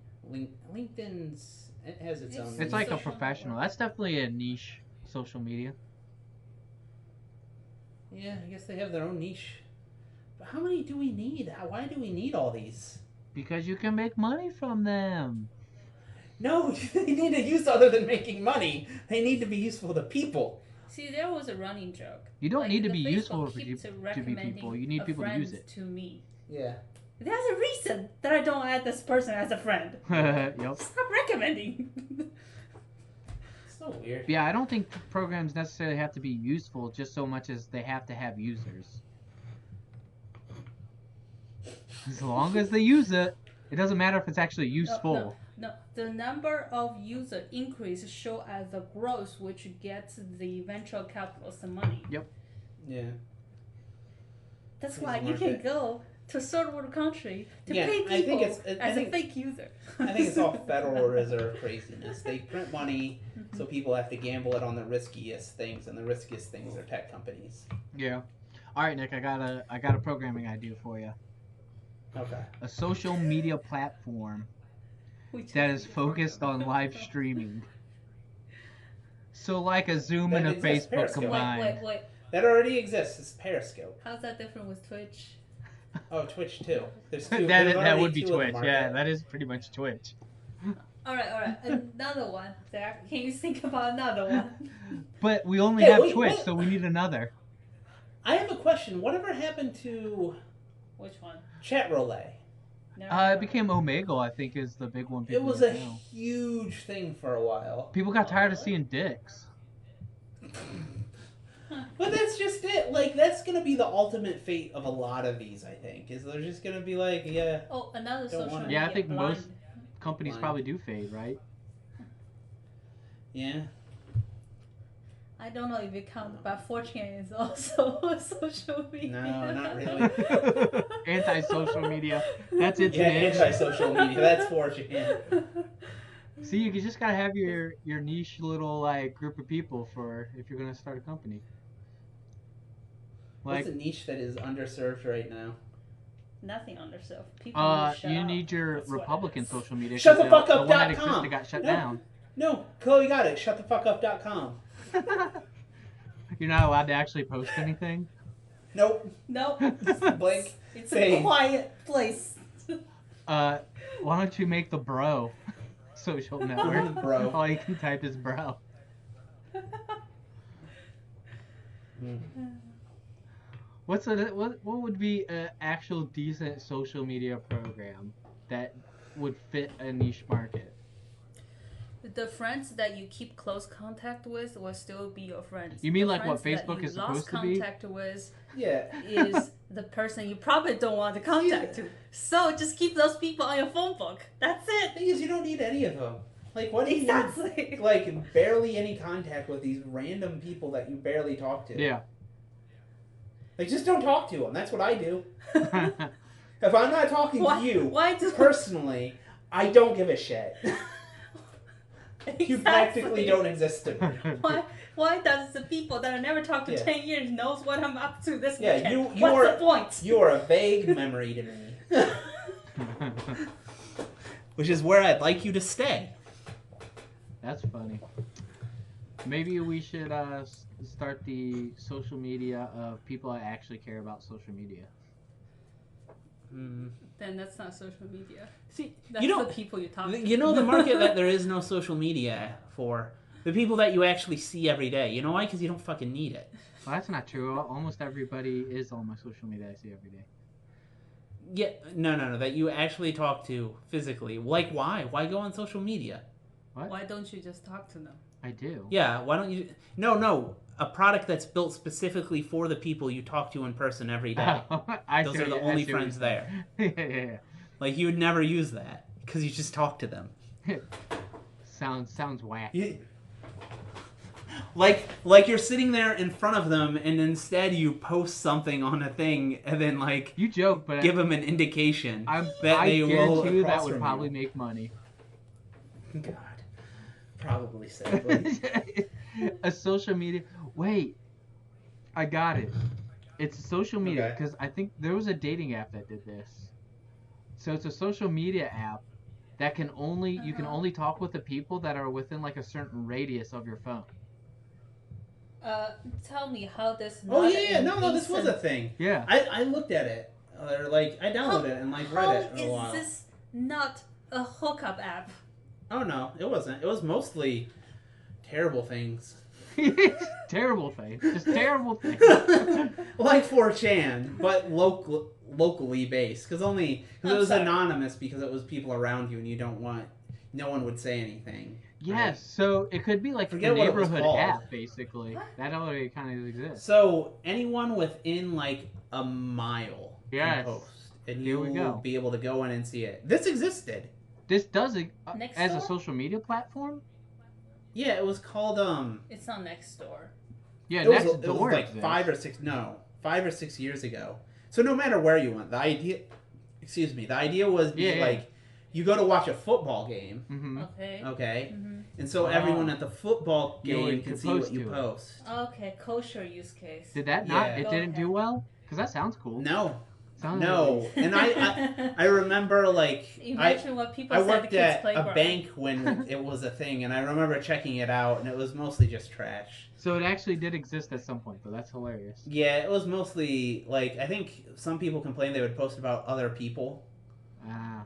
LinkedIn's it has its own. It's like a Social professional. network. That's definitely a niche social media. Yeah, I guess they have their own niche. But how many do we need? Why do we need all these? Because you can make money from them. No, they need a use other than making money. They need to be useful to people. See, there was a running joke. You don't Like, need to the be Facebook useful keeps to be recommending people. You need a people to friend use it. To me, Yeah. there's a reason that I don't add this person as a friend. Yep. Stop recommending. So weird. Yeah, I don't think programs necessarily have to be useful just so much as they have to have users. As long as they use it, it doesn't matter if it's actually useful. No, the number of user increase show as the growth which gets the venture capitalist the money. Yeah. That's It's why you worth can it. go to third world country to Yeah, pay I think people it's- I as think- a fake user. I think it's all Federal Reserve craziness. They print money, so people have to gamble it on the riskiest things, and the riskiest things are tech companies. Yeah. All right, Nick, I got a programming idea for you. Okay. A social media platform Which that is focused on live streaming. So like a Zoom and a That exists, Facebook Periscope. combined. Wait. That already exists. It's Periscope. How's that different with Twitch? Oh, Twitch too. There's two. that there's that already would be two of Twitch. them, Yeah, aren't that is pretty much Twitch. Alright. Another one. Zach, can you think about another one? But we only Hey, have wait, Twitch, wait. so we need another. I have a question. Whatever happened to Which one? Chat Relay? Never It heard. became Omegle, I think, is the big one. It People was use a now. huge thing for a while. People got tired of seeing dicks. But that's just it. Like, that's going to be the ultimate fate of a lot of these, I think. Is they're just going to be like, yeah. Oh, another Don't social wanna- media. Yeah, I think blind. most companies Blind. probably do fade, right? Yeah. I don't know if it counts, but 4chan is also a social media. No, not really. Anti-social media. That's its Yeah, niche. anti-social media. That's 4chan. See, you just gotta have your niche little like group of people for if you're gonna start a company. Like, What's a niche that is underserved right now? Nothing on yourself. People need to shut you up. need your That's what it Republican is. social media. Shut 'cause the fuck the up one that dot com. existed got shut No. down. No, Chloe got it. Shutthefuckup.com. You're not allowed to actually post anything. Nope. Nope. Blank. It's Same. a quiet place. Why don't you make the bro social network? Bro. All you can type is bro. Mm. What would be an actual decent social media program? that would fit a niche market. The friends that you keep close contact with will still be your friends. You mean the like what friends that Facebook you is lost supposed to be? contact with Yeah. is the person you probably don't want to contact to. So just keep those people on your phone book. That's it. The thing is, you don't need any of them. Like, what do you Exactly. need? Like, barely any contact with these random people that you barely talk to. Yeah. Like, just don't talk to them. That's what I do. If I'm not talking to you Why do personally, I don't give a shit. You practically Exactly. don't exist to me. Why does the people that I never talked to Yeah. 10 years knows what I'm up to this Yeah, weekend? you What's are the point? you are a vague memory to me. Which is where I'd like you to stay. That's funny. Maybe we should start the social media of people that actually care about social media. Then that's not social media. See, That's you know, the people you talk to. you know the market that there is no social media for? The people that you actually see every day. You know why? Because you don't fucking need it. Well, that's not true. Almost everybody is on my social media I see every day. Yeah, no, that you actually talk to physically. Like, why? Why go on social media? Why don't you just talk to them? I do. Yeah, why don't you... No, a product that's built specifically for the people you talk to in person every day. Those are the only friends there. Yeah. Like, you would never use that, because you just talk to them. Sounds whack. Like you're sitting there in front of them, and instead you post something on a thing, and then, like, You joke, but give them an indication I that they will guarantee you that across would from probably you. make money. God. Probably sadly. A social media. Wait, I got it. It's a social media Okay. because I think there was a dating app that did this. So it's a social media app that can only you can only talk with the people that are within like a certain radius of your phone. Tell me how this. Oh, not yeah, an no, this was a instant- thing. Yeah. I looked at it. Or, like, I downloaded it and, like, read it for a while. How is this not a hookup app? Oh, no, it wasn't. It was mostly terrible things. Terrible thing. Just terrible thing. Like 4chan, but locally based. Because it was sorry. anonymous because it was people around you and you don't want... No one would say anything. Yes, so it could be like Forget a what it was neighborhood called. app, basically. That already kind of exists. So, anyone within, like, a mile Yes. can post. And Here you we will go. be able to go in and see it. This existed. This does Next as a door? social media platform. Yeah, it was called, It's not next door. Yeah, it was next door like exists. 5 or 6 years ago. So no matter where you went, the idea was Yeah. like you go to watch a football game, Mm-hmm. Okay. okay, Mm-hmm. and so everyone at the football You game would can see post what you to it. post. Okay, kosher use case. Did that not? Yeah. It Go didn't do ahead. well. Because that sounds cool. No, Sounds no, and I remember like Imagine what people I said the worked kids' at playground. a bank when it was a thing, and I remember checking it out, and it was mostly just trash. So it actually did exist at some point, though. That's hilarious. Yeah, it was mostly like I think some people complained they would post about other people. Ah.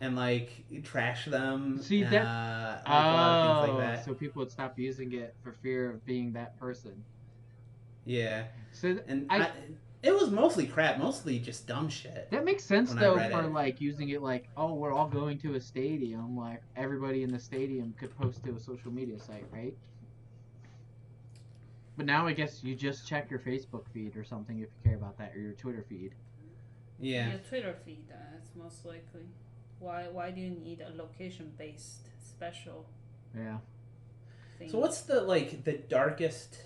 And like trash them. See, that- like, a lot of things like that. So people would stop using it for fear of being that person. Yeah, So and I- it was mostly crap, mostly just dumb shit. that makes sense, When I though, read for it. like using it like, oh, we're all going to a stadium. Like everybody in the stadium could post to a social media site, right? But now I guess you just check your Facebook feed or something if you care about that, or your Twitter feed. Yeah, Your Twitter feed, that's most likely. Why do you need a location-based special Yeah. thing? So what's the darkest,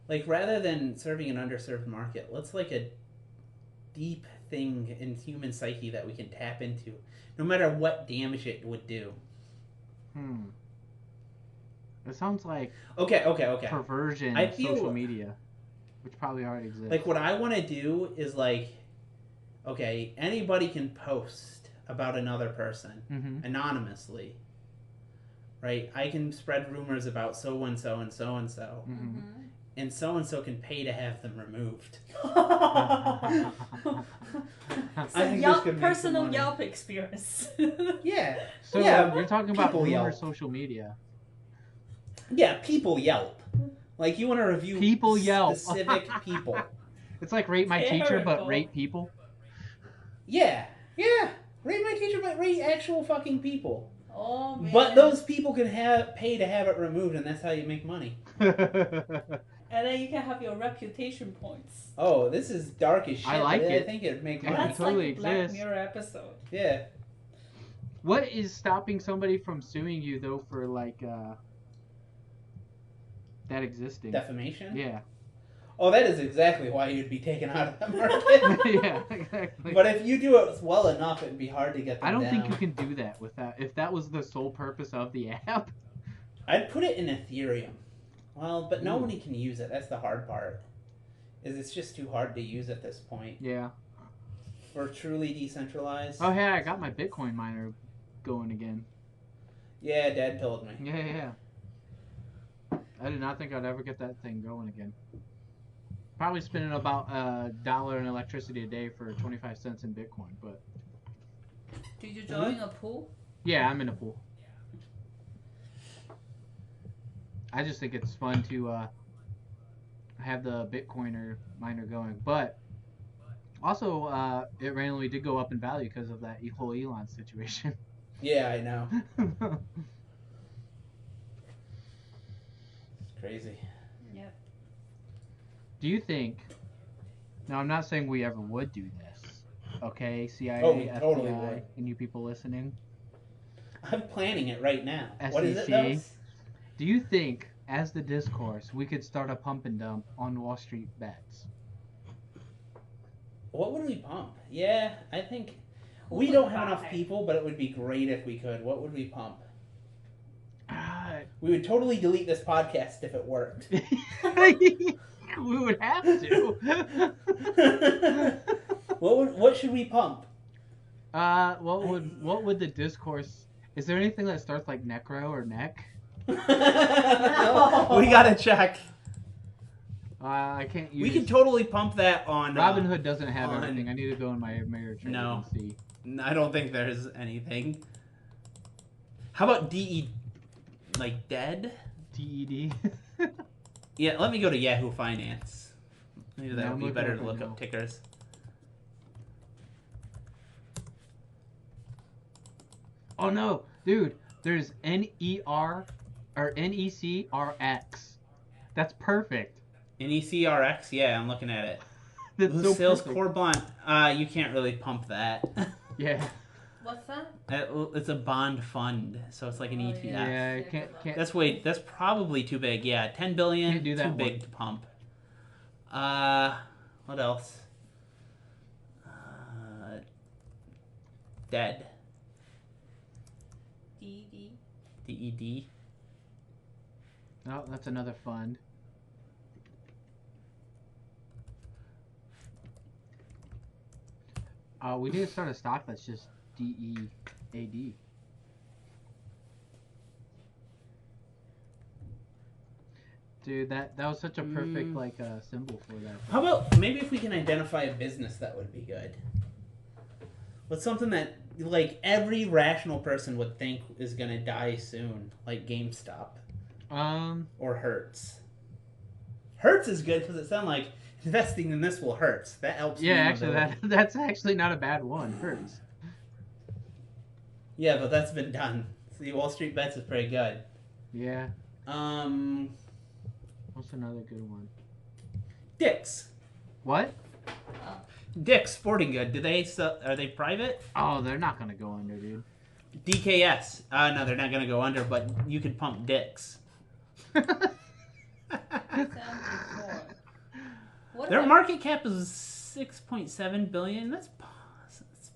like rather than serving an underserved market, what's like a deep thing in human psyche that we can tap into, no matter what damage it would do? It sounds like Okay. perversion I of feel- social media, which probably already exists. Like what I want to do is like, okay, anybody can post about another person Mm-hmm. anonymously, right? I can spread rumors about so and so and so and so, Mm-hmm. and so can pay to have them removed. So I think Yelp, this could make some personal money. Yelp experience. Yeah, So yeah, you're talking about people rumor Yelp. social media. Yeah, people Yelp. Like you want to review People Yelp. specific people. It's like rate my teacher, but Terrible. rate people. Yeah. Rate my teacher, but rate actual fucking people. Oh man. But those people can pay to have it removed, and that's how you make money. And then you can have your reputation points. Oh, this is dark as shit. I like but it. I think it'd make Yeah, money. That's totally like a Black exists. Mirror episode. Yeah. What is stopping somebody from suing you though for like that existing? Defamation? Yeah. Oh, that is exactly why you'd be taken out of the market. Yeah, exactly. But if you do it well enough, it'd be hard to get them I don't down. think you can do that without. If that was the sole purpose of the app. I'd put it in Ethereum. Well, but Ooh. nobody can use it. That's the hard part. Is it's just too hard to use at this point. Yeah. Or truly decentralized. Oh yeah, I got my Bitcoin miner going again. Yeah, Dad told me. Yeah. I did not think I'd ever get that thing going again. Probably spending about $1 in electricity a day for 25 cents in Bitcoin, but Did you join a pool? yeah, I'm in a pool. I just think it's fun to have the Bitcoiner miner going, but also it randomly did go up in value because of that whole Elon situation. Yeah, I know. Crazy. Yep. Do you think? Now, I'm not saying we ever would do this. Okay, CIA, Oh, we FBI, totally would. and you people listening. I'm planning it right now. What is it, SEC? though? Do you think, as the discourse, we could start a pump and dump on Wall Street bets? What would we pump? Yeah, I think Who we would don't have buy? enough people, but it would be great if we could. What would we pump? Ah, We would totally delete this podcast if it worked. we would have to. What should we pump? What would the discourse? Is there anything that starts like necro or neck? We gotta check. I can't use. We could totally pump that on. Robinhood doesn't have on- everything. I need to go in my Ameritrade No. and see. I don't think there's anything. How about DE? Like dead? DED. Yeah, let me go to Yahoo Finance. Maybe that Yeah, would I'm be looking better up to right look now. up tickers. Oh no, dude! There's NER or NECRX. That's perfect. NECRX? Yeah, I'm looking at it. That's Blue so Sales perfect. Core Bond. You can't really pump that. Yeah. What's that? It's a bond fund, so it's like an Oh, ETF. Yeah, can't. That's probably too big. Yeah, 10 billion. Can't do that too one. big to pump. What else? Dead. DD. DED. Oh, that's another fund. We need to start a stock that's just DEAD. Dude, that was such a perfect symbol for that. How about maybe if we can identify a business that would be good? What's something that like every rational person would think is gonna die soon, like GameStop or Hertz. Hertz is good because it sounds like investing in this will hurt. That helps. Yeah, me actually, mobility. that's actually not a bad one. Hurts. Yeah, but that's been done. See, Wall Street Bets is pretty good. Yeah. What's another good one? Dick's. What? Dick's Sporting Good. Do they sell, are they private? Oh, they're not gonna go under, dude. DKS. No, they're not gonna go under, but you could pump Dick's. What Their about- market cap is 6.7 billion. That's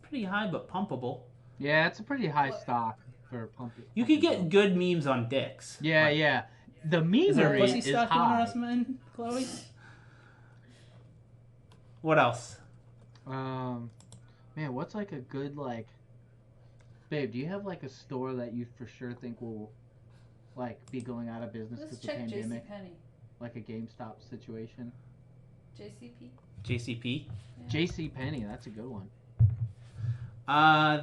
pretty high, but pumpable. Yeah, it's a pretty high stock for pumping. You could get good memes on Dick's. Yeah, Like, yeah. The Is there memery pussy is stuff you want high. us in, Chloe? What else? Man, what's like a good babe? Do you have like a store that you for sure think will be going out of business Let's because of the check pandemic, JCPenney. like a GameStop situation? JCP. JCP. JCPenney, that's a good one.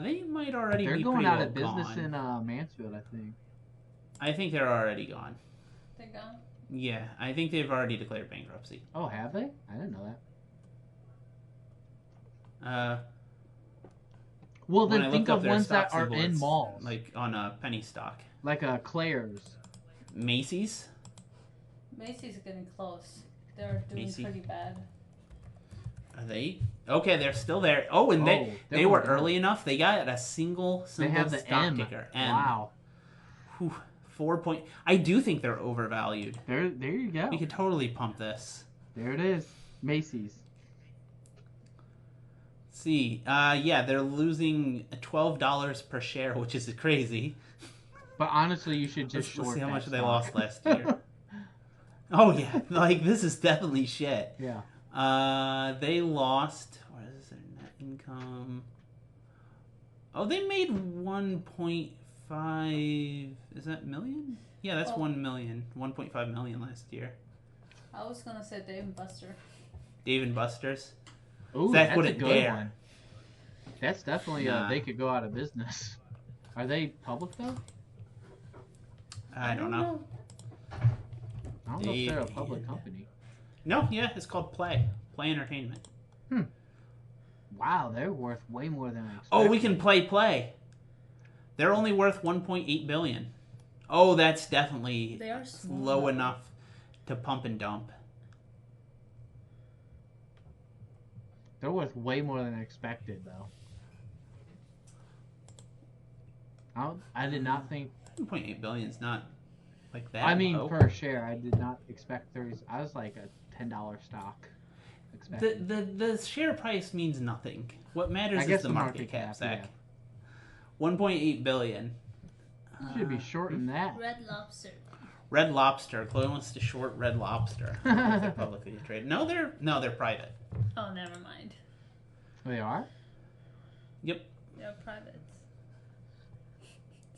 They might already They're be going pretty out well of business gone. in Mansfield, I think. I think they're already gone. They gone. Yeah, I think they've already declared bankruptcy. Oh, have they? I didn't know that. Well, When then I think looked up of their ones stock that are symbol, in it's malls, like on a penny stock. like Claire's. Macy's. Macy's getting close. They're doing Macy. pretty bad. Are they? Okay, they're still there. Oh, and they they're were going down. early enough. They got a single They have the stock M. ticker. M. Wow. Whew, 4 point. I do think they're overvalued. There you go. We could totally pump this. There it is. Macy's. Let's see. Yeah, they're losing $12 per share, which is crazy. But honestly, you should just Let's short see how that much they stock. lost last year. Oh yeah, like this is definitely shit. Yeah. They lost. What is their net income? Oh, they made 1.5. Is that million? Yeah, that's 1 million. 1.5 million last year. I was gonna say Dave & Buster. Dave and Buster's. Ooh, Zach that's a wouldn't good dare. one. That's definitely Nah. they could go out of business. Are they public though? I don't know. I don't know if they're a public company. No, yeah, it's called Play Entertainment. Wow, they're worth way more than I expected. Oh, we can play. They're only worth 1.8 billion. Oh, that's definitely They are small. low enough to pump and dump. They're worth way more than I expected, though. I did not think. 1.8 billion is not like that. I mean, low. per share, I did not expect 30. I was like a $10 stock. Expected. The share price means nothing. What matters I is guess the market cap, Zach. yeah. 1.8 billion. You should be shorting that. Red Lobster. Red Lobster. Chloe wants to short Red Lobster. I don't know if they're publicly traded. No, they're private. Oh, never mind. They are? Yep. They're private.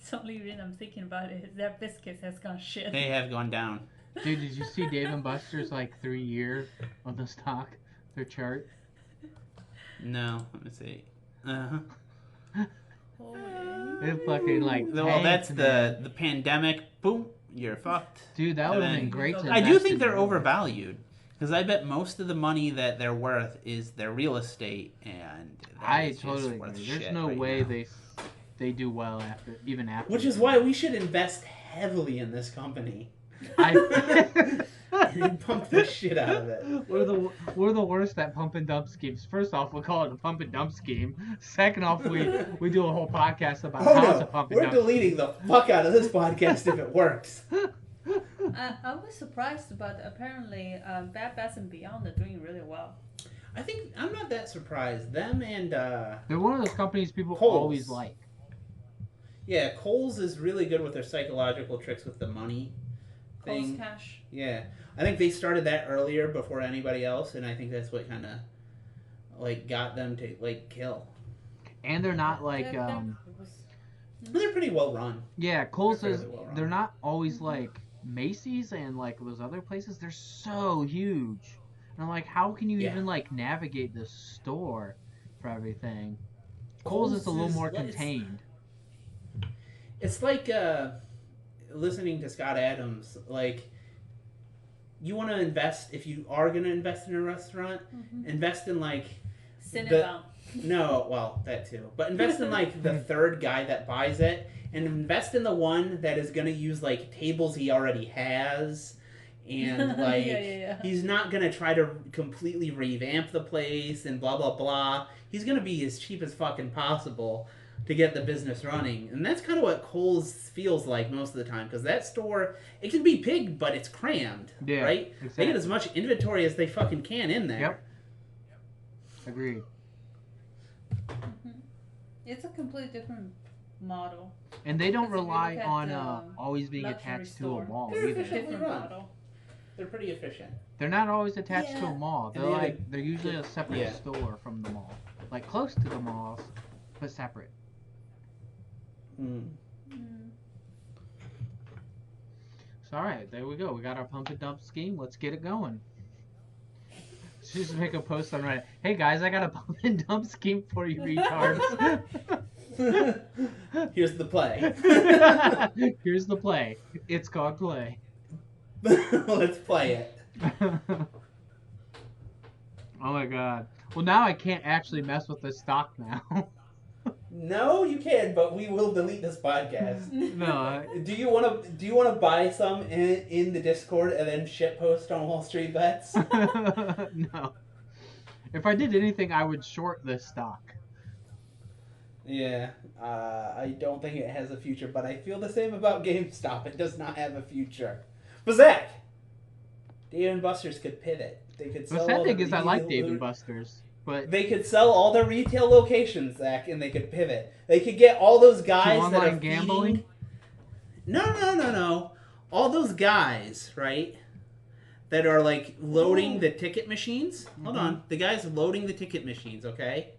The only reason I'm thinking about it is their biscuits has gone shit. They have gone down. Dude, did you see Dave & Buster's like 3 year on the stock, their chart? No, let me see. Uh-huh. Holy. It fucking like. Well, tanked, that's man. the pandemic. Boom, you're fucked. Dude, that would have And been great to I do invest think in they're those. overvalued because I bet most of the money that they're worth is their real estate, and that I is just totally worth agree. There's shit no right way now. they do well after Which is why we should invest heavily in this company I and pump the shit out of it. we're the worst at pump and dump schemes. First off, we'll call it a pump and dump scheme. Second off, we do a whole podcast about Oh how to no, pump and we're dump. deleting the fuck out of this podcast if it works. I was surprised, but apparently Bed Bath & Beyond are doing really well. I think I'm not that surprised. Them and They're one of those companies people Kohl's. always like. yeah, Kohl's is really good with their psychological tricks with the money Coast thing. Cash. Yeah, I think they started that earlier before anybody else, and I think that's what kind of like got them to like kill. And they're not like They're pretty well run. yeah, Kohl's They're is fairly well run. they're not always like Macy's and like those other places. They're so huge. And I'm like, how can you Yeah. even like navigate this store for everything? Kohl's is a little more contained. It's like listening to Scott Adams. Like, you want to invest, if you are going to invest in a restaurant, invest in like Cinnabon. no, well, that too. But invest in like the third guy that buys it, and invest in the one that is going to use like tables he already has, and like Yeah. he's not going to try to completely revamp the place and blah blah blah. He's going to be as cheap as fucking possible to get the business running, and that's kind of what Kohl's feels like most of the time, because that store, it can be big, but it's crammed, Yeah, right? They exactly. get as much inventory as they fucking can in there. Yep. Agreed. It's a completely different model. And they don't Because if you rely look at, on always being luxury attached store, to a mall They're either. efficient. Different run. model. They're pretty efficient. They're not always attached to Yeah. a mall. And They're they have like they're usually a separate Yeah. store from the mall, like close to the malls, but separate. Mm. So all right, there we go. We got our pump and dump scheme. Let's get it going. Just make a post on Reddit. Hey guys, I got a pump and dump scheme for you retards. Here's the play. Here's the play. It's called play. Let's play it. Oh my god. Well, now I can't actually mess with this stock now. No, you can, but we will delete this podcast. No, Do you want to buy some in the Discord and then shitpost on Wall Street Bets? no. If I did anything, I would short this stock. Yeah, I don't think it has a future, but I feel the same about GameStop. It does not have a future. But Zach, Dave & Buster's could pivot. They could The sell. sad all thing the is, I like retail- Dave & Buster's, but They could sell all their retail locations, Zach, and they could pivot. They could get all those guys that are online gambling. feeding- No. All those guys, right? That are like loading the ticket machines. Hold on, the guys loading the ticket machines. Okay,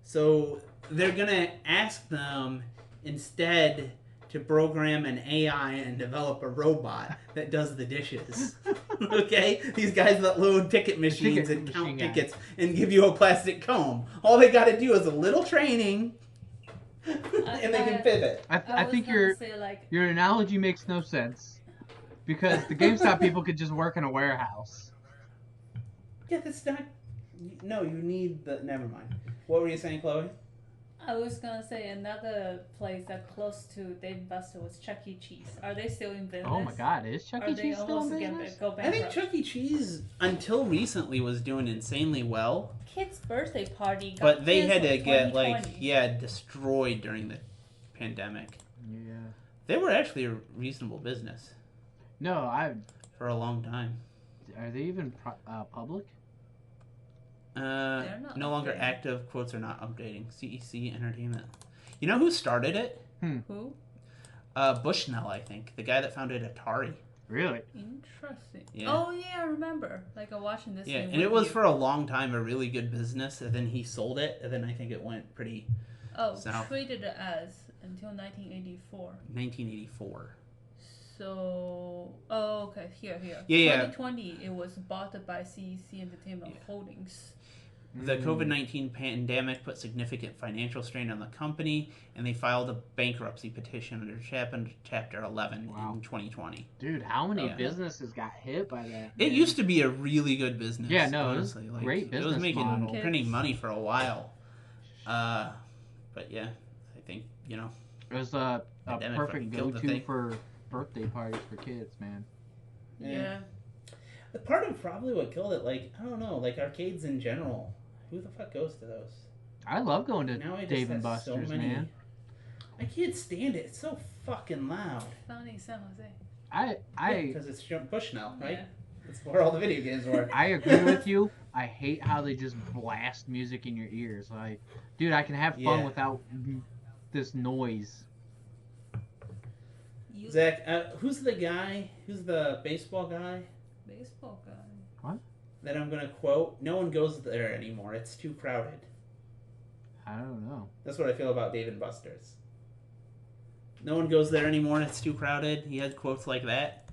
so they're gonna ask them instead to program an AI and develop a robot that does the dishes. Okay, these guys that load ticket machines Ticket and count machine guy. tickets and give you a plastic comb. All they got to do is a little training, and they can pivot. I was think gonna say, like, your analogy makes no sense because the GameStop people could just work in a warehouse. Yeah, that's not. No, you need the. Never mind. What were you saying, Chloe? I was gonna say another place that close to Dave & Buster was Chuck E. Cheese. Are they still in business? Oh my God, is Chuck Are E. they Cheese still almost in gonna business? go I think bankrupt? Chuck E. Cheese, until recently, was doing insanely well, Kid's birthday party got but they had to canceled get 2020. destroyed during the pandemic. Yeah. They were actually a reasonable business No, for a long time. are they even public? They're not No longer updating. active. Quotes are not updating. CEC Entertainment. You know who started it? Who? Bushnell, I think, the guy that founded Atari. Really? Interesting. Yeah. Oh yeah, I remember. Like I'm watching this. Yeah, thing and it with was you. for a long time a really good business, and then he sold it, and then I think it went pretty. South. Traded as until 1984. 1984. So, okay, here. Yeah. 2020, it was bought by CEC Entertainment Holdings. The COVID-19 pandemic put significant financial strain on the company, and they filed a bankruptcy petition under Chapter 11 in 2020. Dude, how many Yeah. businesses got hit by that? It man? used to be a really good business. Yeah, no, it was honestly. great It was business making model. printing money for a while. But yeah, I think, It was a Pandemic perfect fucking killed the go-to thing. for birthday parties for kids, man. Yeah. The part of probably what killed it, I don't know, arcades in general. Who the fuck goes to those? I love going to Now I just Dave have & Buster's, so many. man. I can't stand it. It's so fucking loud. Found in San Jose. Because it's Bushnell, right? Yeah. That's where all the video games were. I agree with you. I hate how they just blast music in your ears. Like, dude, I can have fun Yeah. without this noise. Zach, who's the guy? Who's the baseball guy Baseball guy. that I'm gonna quote? No one goes there anymore. It's too crowded. I don't know. That's what I feel about Dave & Buster's. No one goes there anymore. It's too crowded. He had quotes like that.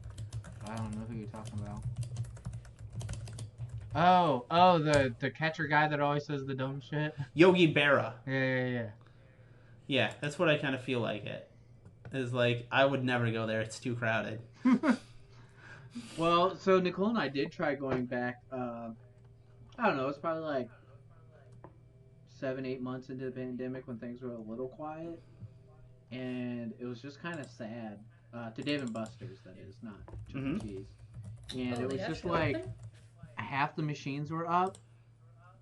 I don't know who you're talking about. Oh, the catcher guy that always says the dumb shit. Yogi Berra. Yeah. Yeah, that's what I kind of feel like it. Is I would never go there. It's too crowded. Well, so Nicole and I did try going back. I don't know. It's probably 7-8 months into the pandemic when things were a little quiet, and it was just kind of sad. To Dave & Buster's, that is, not Chuck E. Cheese. And it was just half the machines were up,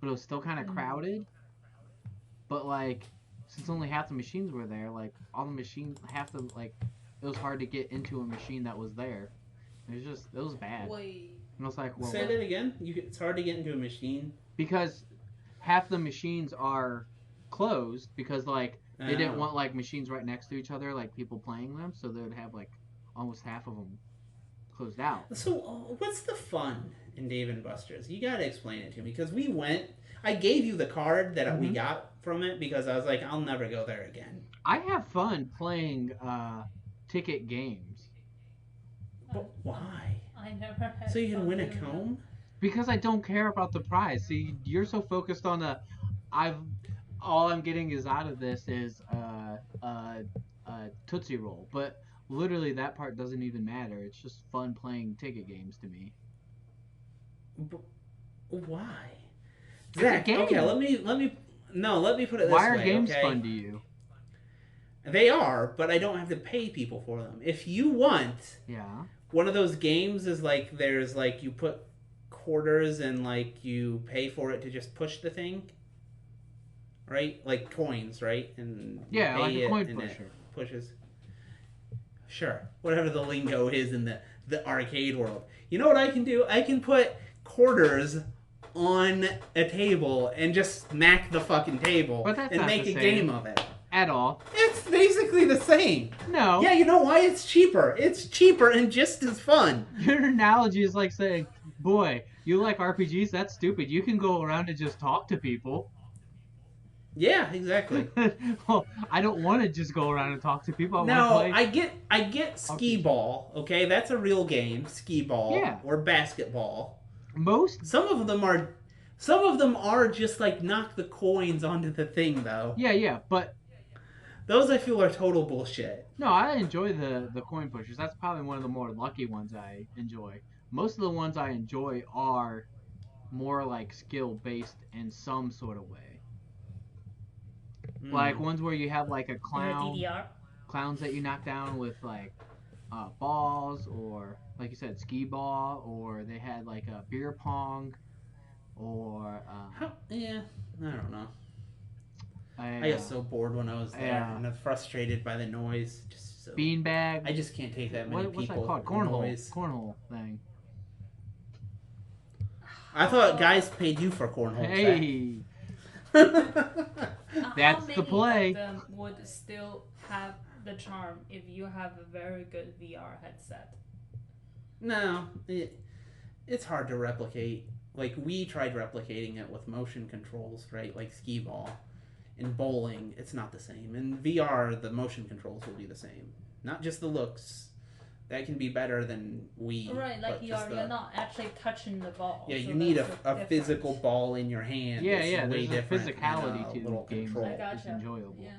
but it was still kind of crowded. But since only half the machines were there, all the machines, it was hard to get into a machine that was there. It was bad. Wait. And I was like, well, Say that again. It's hard to get into a machine. because half the machines are closed because they didn't want machines right next to each other, people playing them, so they would have almost half of them closed out. So what's the fun in Dave & Buster's? You gotta explain it to me because we went. I gave you the card that we got from it because I was like, I'll never go there again. I have fun playing ticket games But why? I never had. So you can fun win a doing that. comb? because I don't care about the prize. See, you're so focused on all I'm getting is out of this is Tootsie Roll, but literally that part doesn't even matter. It's just fun playing ticket games to me. But why? It's a Zach, game. okay, let me. No, let me put it this Why way. are games okay? fun to you? They are, but I don't have to pay people for them. If you want, Yeah. one of those games is like there's like you put quarters and like you pay for it to just push the thing, right? Like coins, right? And you Yeah, pay like a it coin and it pusher. pushes. Sure, whatever the lingo is in the arcade world. You know what I can do? I can put quarters on a table and just smack the fucking table But that's and not make the a same. game of it. At all. It's basically the same. No. Yeah, you know why? It's cheaper. It's cheaper and just as fun. Your analogy is like saying, boy, you like RPGs? That's stupid. You can go around and just talk to people. Yeah, exactly. Well, I don't want to just go around and talk to people. I No, want to play. I get skee ball. Okay, that's a real game. Skee ball Yeah. or basketball. Most. Some of them are just like knock the coins onto the thing though. Yeah, but Those I feel are total bullshit. no, I enjoy the coin pushers. That's probably one of the more lucky ones I enjoy. Most of the ones I enjoy are more like skill based in some sort of way. Like ones where you have like a Or clown, DDR. clowns that you knock down with like balls, or like you said, skee ball, or they had like a beer pong, or Yeah, I don't know. I a got so bored when I was there, and I was frustrated by the noise. Just so beanbag. I just can't take that many What's that people. called? Noise. Cornhole thing. I thought guys paid you for cornhole. Hey, How That's many the play. of them would still have the charm if you have a very good VR headset? No, it's hard to replicate. Like we tried replicating it with motion controls, right? Like skee ball. In bowling, it's not the same. In VR, the motion controls will be the same. Not just the looks. That can be better than Wii. Right, like but you're just not actually touching the ball. Yeah, so you need that's a the difference. physical ball in your hand. yeah, It's way there's a different than physicality a to little the game control. I that is gotcha. enjoyable. Yeah.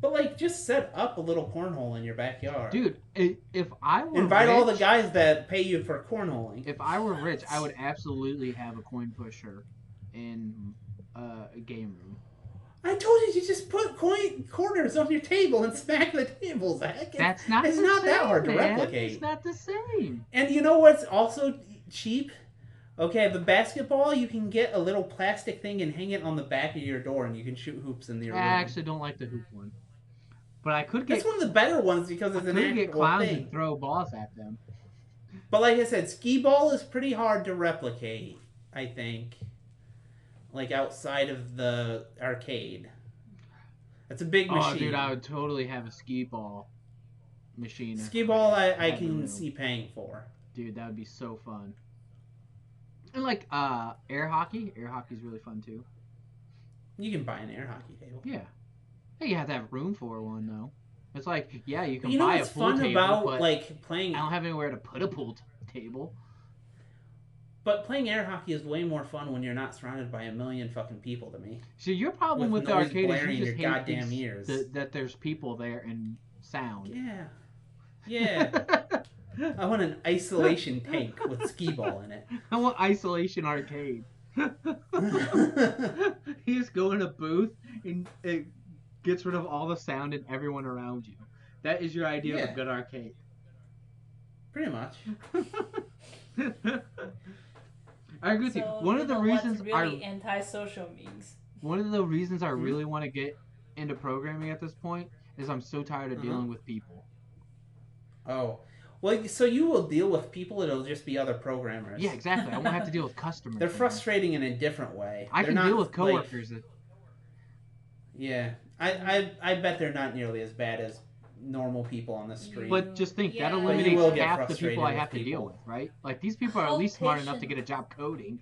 But like, just set up a little cornhole in your backyard. Dude, if I were Invite rich, all the guys that pay you for cornholing. If I were rich, I would absolutely have a coin pusher in a game room. I told you to just put corners on your table and smack the table, Zach. That's not. It's the not same, that hard to man. replicate. It's not the same. And you know what's also cheap? Okay, the basketball, you can get a little plastic thing and hang it on the back of your door, and you can shoot hoops in your I room. actually don't like the hoop one, but I could get. That's one of the better ones because it's an could get actual clowns thing. and throw balls at them. But like I said, skee ball is pretty hard to replicate, I think. Like outside of the arcade. That's a big machine. Oh, dude, I would totally have a skee ball machine. Skee ball I had the can room. see paying for. Dude, that would be so fun. And like air hockey. Air hockey's really fun too. You can buy an air hockey table. Yeah. Hey, you have to have room for one though. It's like, yeah, you can You know buy what's a pool fun table, about but like playing I don't have anywhere to put a pool table. But playing air hockey is way more fun when you're not surrounded by a million fucking people to me. So your problem With with the noise arcade is blaring you in just your hate goddamn ears. that there's people there and sound. Yeah. Yeah. I want an isolation tank with skee ball in it. I want isolation arcade. You just go in a booth and it gets rid of all the sound and everyone around you. That is your idea of Yeah. a good arcade. Pretty much. I agree with you. So One of the reasons what's really antisocial means. One of the reasons I really want to get into programming at this point is I'm so tired of dealing with people. Oh. Well, so you will deal with people, it'll just be other programmers. Yeah, exactly. I won't have to deal with customers. They're man. frustrating in a different way. I They're can not, deal with like- coworkers. Yeah. I bet they're not nearly as bad as normal people on the street. But just think, that Yeah. But you will eliminates get half the frustrated people I with have to deal people. with, right? Like, these people are at How least smart enough to patient- get a job coding.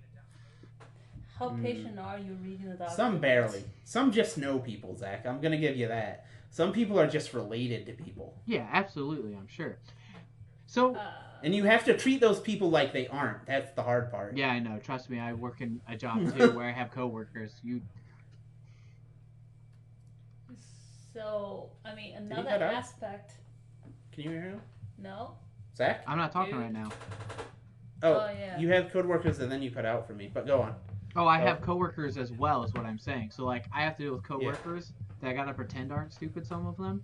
How patient are you reading the document? Some barely. Some just know people, Zach. I'm going to give you that. Some people are just related to people. Yeah, absolutely, I'm sure. So, And you have to treat those people like they aren't. That's the hard part. yeah, I know. Trust me, I work in a job, too, where I have coworkers. So, I mean, he another cut out? aspect. Can you hear him? No? Zach? I'm not talking Dude. right now. Oh, Oh, yeah. you have code workers and then you cut out for me. But go on. Oh, I have coworkers as well, is what I'm saying. So like, I have to deal with coworkers that I gotta pretend aren't stupid, some of them,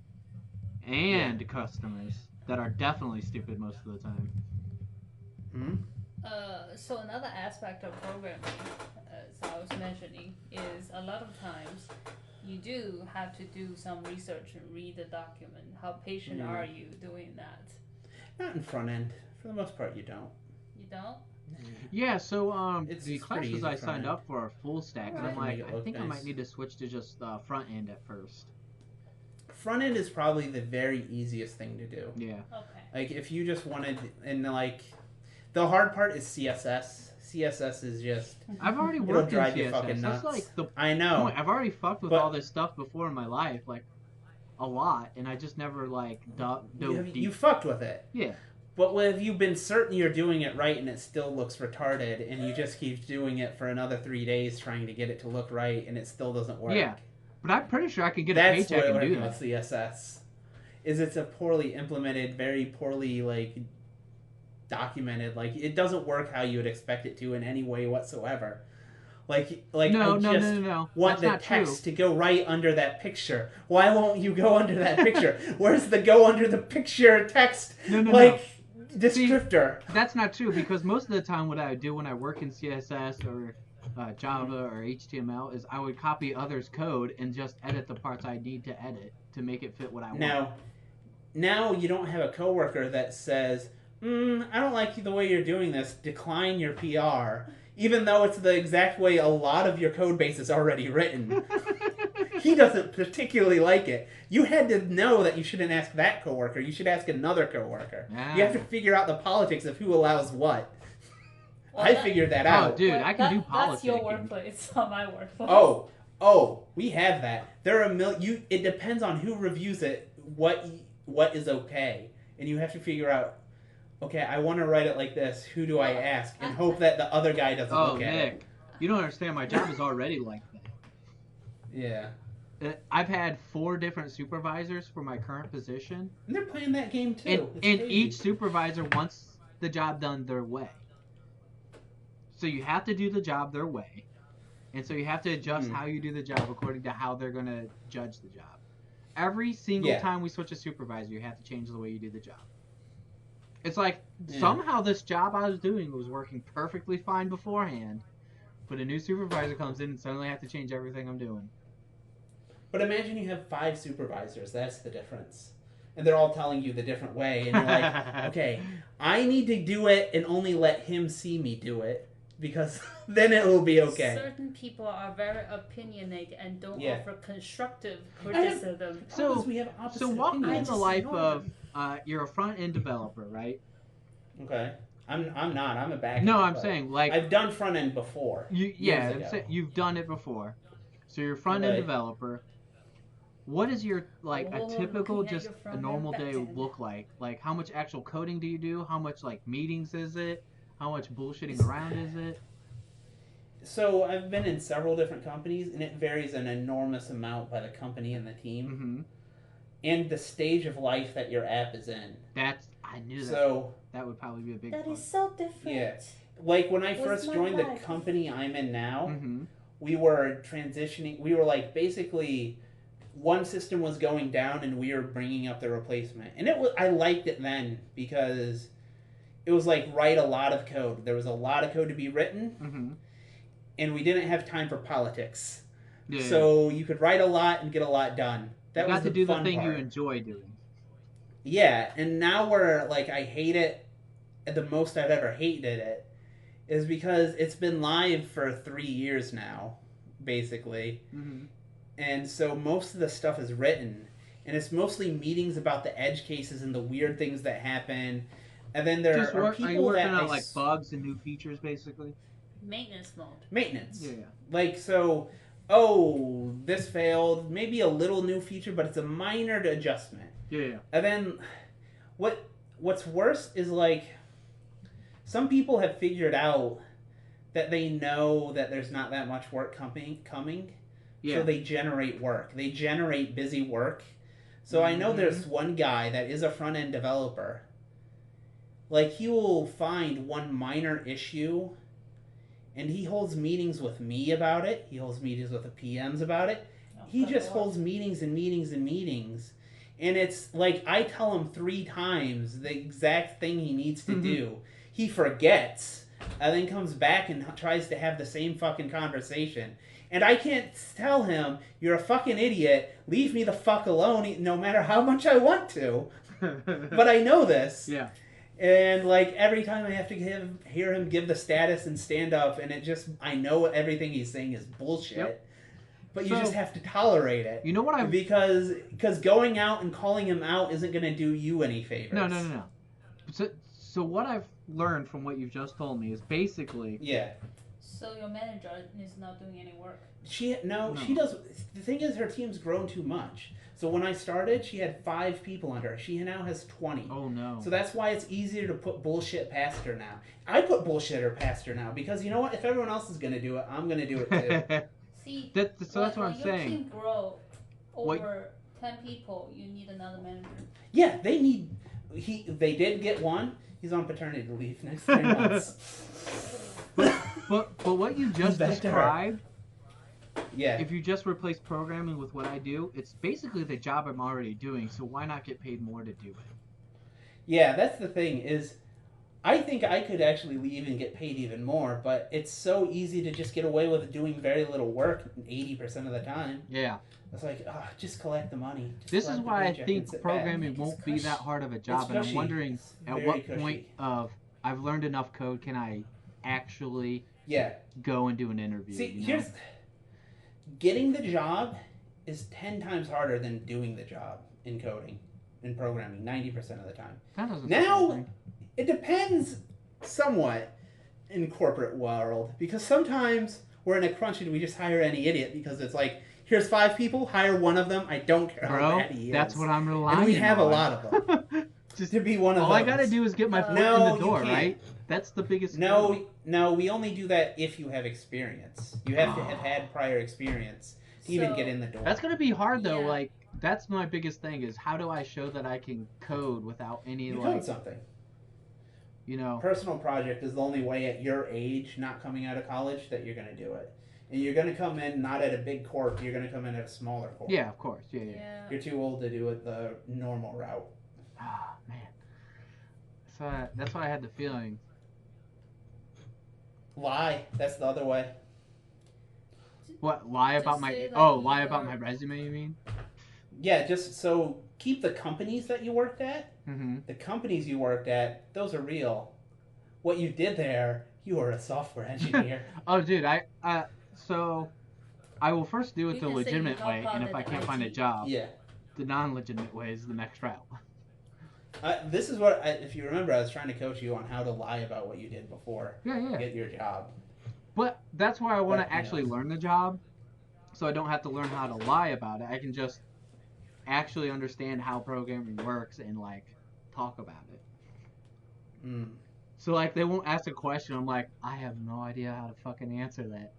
and customers that are definitely stupid most of the time. Hmm? So another aspect of programming, as I was mentioning, is a lot of times you do have to do some research and read the document. How patient are you doing that? Not in front end. For the most part, you don't. You don't? Yeah, so It's the pretty classes easy I front signed end. up for are full stack, and I'm They make like, it I look think I might nice. need to switch to just front end at first. Front end is probably the very easiest thing to do. Yeah. Okay. Like if you just wanted, and like, the hard part is CSS. CSS is just I've already it'll worked in drive you CSS. fucking That's nuts. like the I know. point. I've already fucked with But- all this stuff before in my life, like a lot, and I just never like dove deep. You fucked with it. Yeah. But if you've been certain you're doing it right and it still looks retarded, and you just keep doing it for another 3 days trying to get it to look right, and it still doesn't work. Yeah. But I'm pretty sure I could get a That's paycheck what and do working with that. CSS. Is it's a poorly implemented, very poorly like documented. Like it doesn't work how you would expect it to in any way whatsoever. Like No. I just want That's the not text true. to go right under that picture. Why won't you go under that picture? Where's the go under the picture text? No. Descriptor. That's not true because most of the time, what I would do when I work in CSS or Java or HTML is I would copy others' code and just edit the parts I need to edit to make it fit what I want. Now you don't have a coworker that says, I don't like the way you're doing this, decline your PR, even though it's the exact way a lot of your code base is already written. He doesn't particularly like it. You had to know that you shouldn't ask that coworker. You should ask another coworker. Ah. You have to figure out the politics of who allows what. Well, I figured that out. Dude, I can do That's your politicking. workplace, not my workplace. Oh, we have that. There are it depends on who reviews it. What is okay, and you have to figure out. Okay, I want to write it like this. Who do I ask? And hope that the other guy doesn't look at it. Nick, you don't understand. My job is already like that. Yeah. I've had 4 different supervisors for my current position, And they're playing that game too. and It's crazy. each supervisor wants the job done their way. So you have to do the job their way, and so you have to adjust how you do the job according to how they're going to judge the job. Every single time we switch a supervisor, you have to change the way you do the job. It's like somehow this job I was doing was working perfectly fine beforehand, but a new supervisor comes in and suddenly I have to change everything I'm doing. But imagine you have 5 supervisors. That's the difference. And they're all telling you the different way. And you're like, okay, I need to do it and only let him see me do it. Because then it will be okay. Certain people are very opinionated and don't Yeah. offer constructive criticism. Because we have opposite So walk me in opinions. the life of you're a front end developer, right? Okay. I'm not. I'm a back. No, I'm saying like I've done front end before. years ago. you've done it before. So you're a front end Okay. developer. What is your a Oh, typical looking at just your a front normal end, day back end. look like? Like how much actual coding do you do? How much like meetings is it? How much bullshitting around is it? So I've been in several different companies, and it varies an enormous amount by the company and the team, Mm-hmm. and the stage of life that your app is in. I knew that. So That would probably be a big That part. is so different. Yeah. like when I Was first my joined the life. company I'm in now, Mm-hmm. we were transitioning. We were like basically one system was going down, and we were bringing up the replacement. And I liked it then because it was like write a lot of code. There was a lot of code to be written, Mm-hmm. and we didn't have time for politics. Yeah. So you could write a lot and get a lot done. That you was got to the do the fun thing you part. enjoy doing. Yeah, and now we're like I hate it. The most I've ever hated it is because it's been live for 3 years now, basically. Mm-hmm. And so most of the stuff is written, and it's mostly meetings about the edge cases and the weird things that happen. And then there are Are you people working that out like bugs and new features, basically? Maintenance mode. maintenance. Yeah. Like so, this failed. Maybe a little new feature, but it's a minor adjustment. Yeah. And then what's worse is like some people have figured out that they know that there's not that much work coming. Yeah. So they generate work. They generate busy work. So I know there's one guy that is a front end developer. Like he will find one minor issue and he holds meetings with me about it. He holds meetings with the PMs about it. He good just lord. holds meetings and meetings and meetings. And it's like I tell him 3 times the exact thing he needs to do. He forgets, and then comes back and tries to have the same fucking conversation. And I can't tell him, you're a fucking idiot, leave me the fuck alone, no matter how much I want to. But I know this. Yeah. And like every time I have to hear him give the status and stand up, and it just, I know everything he's saying is bullshit. Yep. But you So, just have to tolerate it. You know what I've... Because going out and calling him out isn't going to do you any favors. No. So what I've learned from what you've just told me is basically... Yeah. So your manager is not doing any work. She does. The thing is, her team's grown too much. So when I started, she had 5 people under her. She now has 20. Oh, no. So that's why it's easier to put bullshit past her now. I put bullshitter past her now because you know what? If everyone else is going to do it, I'm going to do it too. See, So that's what I'm saying. When your team grow over 10 people, you need another manager. Yeah, they did get one. He's on paternity leave next 3 months. But what you just Back to her. described, Yeah. if you just replace programming with what I do, it's basically the job I'm already doing, so why not get paid more to do it? Yeah, that's the thing is, I think I could actually leave and get paid even more, but it's so easy to just get away with doing very little work 80% of the time. Yeah. It's like, just collect the money. Just This is collect the why I paycheck and think sit programming back. won't be that hard of a job, and I'm cushy. wondering It's at very what cushy. point of I've learned enough code can I actually Yeah. go and do an interview. See, you know? here's... Getting the job is 10 times harder than doing the job in coding, in programming, 90% of the time. That doesn't Now, surprise me. it depends somewhat in corporate world, because sometimes we're in a crunch and we just hire any idiot because it's like, here's 5 people, hire one of them, I don't care how Bro, bad he is. that's what I'm relying on. And we have a lot of them. Just To be one of all those. I gotta do is get my foot No, in the you door, can't. right? That's the biggest. No, we only do that if you have experience. You have to have had prior experience to even So- get in the door. That's gonna be hard though. Yeah. Like that's my biggest thing is how do I show that I can code without any you like code something. you know? Personal project is the only way at your age, not coming out of college, that you're going to do it. And you're going to come in not at a big corp, you're going to come in at a smaller corp. Yeah, of course. Yeah. Yeah. You're too old to do it the normal route. Ah man. So that's why I had the feeling. Lie. That's the other way. What lie Just about my? say that Oh, you lie about are- my resume? You mean? Yeah, just so keep the companies that you worked at. Mm-hmm. The companies you worked at, those are real. What you did there, you were a software engineer. Oh, dude, so I will first do it You the can say you legitimate help way, out and if at I can't find a IT. job, Yeah. the non-legitimate way is the next route. This is what, if you remember, I was trying to coach you on how to lie about what you did before Yeah, to yeah. get your job. But that's why I want But, to you actually know. learn the job, so I don't have to learn how to lie about it. I can just actually understand how programming works and like talk about it. Mm. So like they won't ask a question. I'm like, I have no idea how to fucking answer that.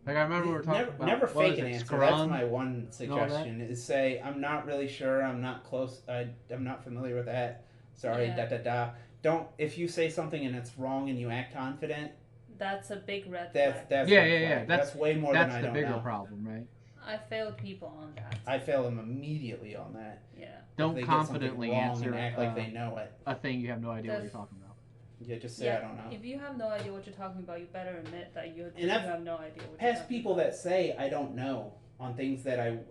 Like I remember we were talking about Never what fake was an it, answer. Scrum? That's my one that? suggestion. Is say I'm not really sure. I'm not close. I'm not familiar with that. Sorry. Yeah. Don't. If you say something and it's wrong and you act confident, That's a big red that's flag. that's Yeah, red yeah, yeah. flag. That's- That's way more That's than I the don't bigger know. problem, right? I failed people on that. I fail them immediately on that. Yeah. Don't If they get something confidently wrong answer and act like they know it. a thing you have no idea what you're That's- talking about. Yeah, just say Yeah, I don't know. If you have no idea what you're talking about, you better admit that you And I've have no idea what you're Past talking people about. that say I don't know on things that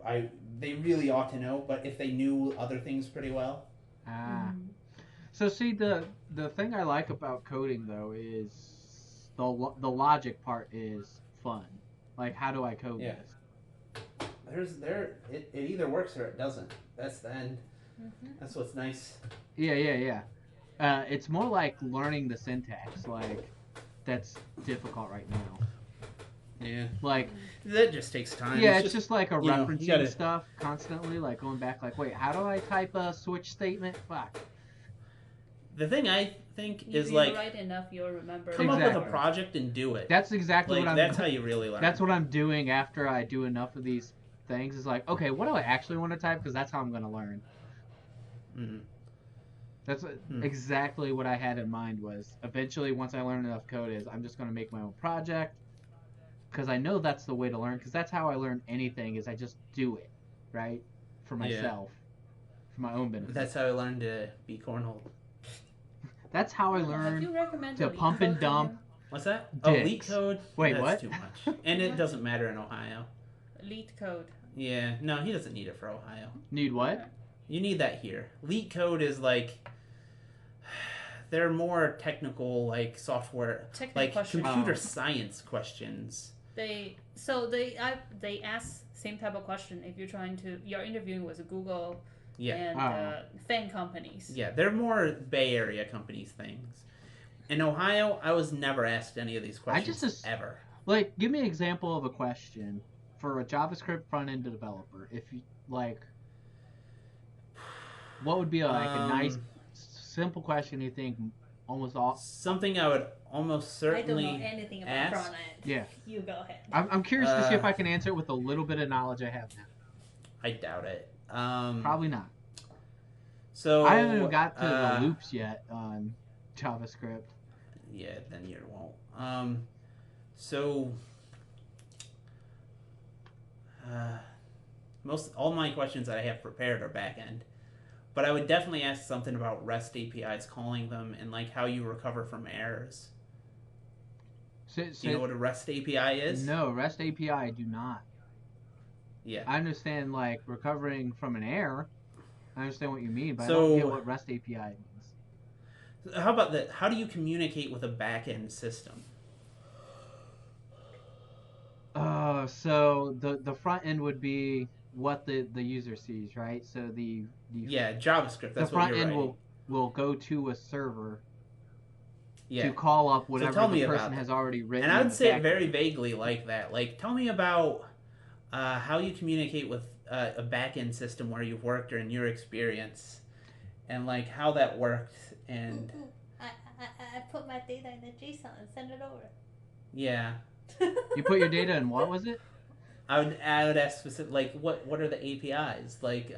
they really ought to know, but if they knew other things pretty well. Ah. Mhm. So see the thing I like about coding though is the logic part is fun. Like how do I code Yeah. this? It either works or it doesn't. That's the end. Mhm. That's what's nice. Yeah. It's more like learning the syntax. Like that's difficult right now. Yeah. Like That just takes time. yeah, it's just like a you know, you referencing gotta- stuff constantly. Like going back. Like wait, how do I type a switch statement? Fuck. The thing I think If is you like write enough, you'll remember. come up with Exactly. a project and do it. That's exactly Like what I'm. that's how you really learn. That's what I'm doing after I do enough of these things. Is like, okay, what do I actually want to type? Because that's how I'm gonna learn. Mhm. That's exactly what I had in mind. Was eventually once I learn enough code, is I'm just going to make my own project because I know that's the way to learn. Because that's how I learn anything. Is I just do it, right, for myself, for my own benefit. That's how I learned to be cornhole. That's how I Have learned you recommended to Leak pump and Code to dump. him? What's that? Dicks. Oh, leak code. Wait, That's what? too much, and it doesn't matter in Ohio. Leak Code. Yeah, no, he doesn't need it for Ohio. Need what? You need that here. Leak code is like they're more technical, like software, Technical like questions. computer science questions. They ask same type of question if you're interviewing with Google Yeah. and FANG companies. Yeah, they're more Bay Area companies things. In Ohio, I was never asked any of these questions ever. Like, give me an example of a question for a JavaScript front-end developer. If you like, what would be a nice, simple question you think almost all? Something I would almost certainly I don't know anything about ask. front end. Yeah. You go ahead. I'm curious to see if I can answer it with a little bit of knowledge I have now. I doubt it. Probably not. So I haven't even got to the loops yet on JavaScript. Yeah, then you won't. So all my questions that I have prepared are back end, but I would definitely ask something about REST APIs, calling them, and like how you recover from errors. So, Do you know what a REST API is? No, REST API I do not. Yeah. I understand like recovering from an error. I understand what you mean, but I So- don't get what REST API means. How about that? How do you communicate with a back end system? So the front end would be what the user sees, right? So the Yeah, JavaScript. That's the what front you're end writing. will go to a server Yeah. to call up whatever tell me the about person that. has already written. And I in would the say it back very end. vaguely like that. Like, tell me about how you communicate with a back-end system where you've worked or in your experience, and like how that worked. And I put my data in a JSON and send it over. yeah, You put your data in what was it? I would ask specific, like what are the APIs? Like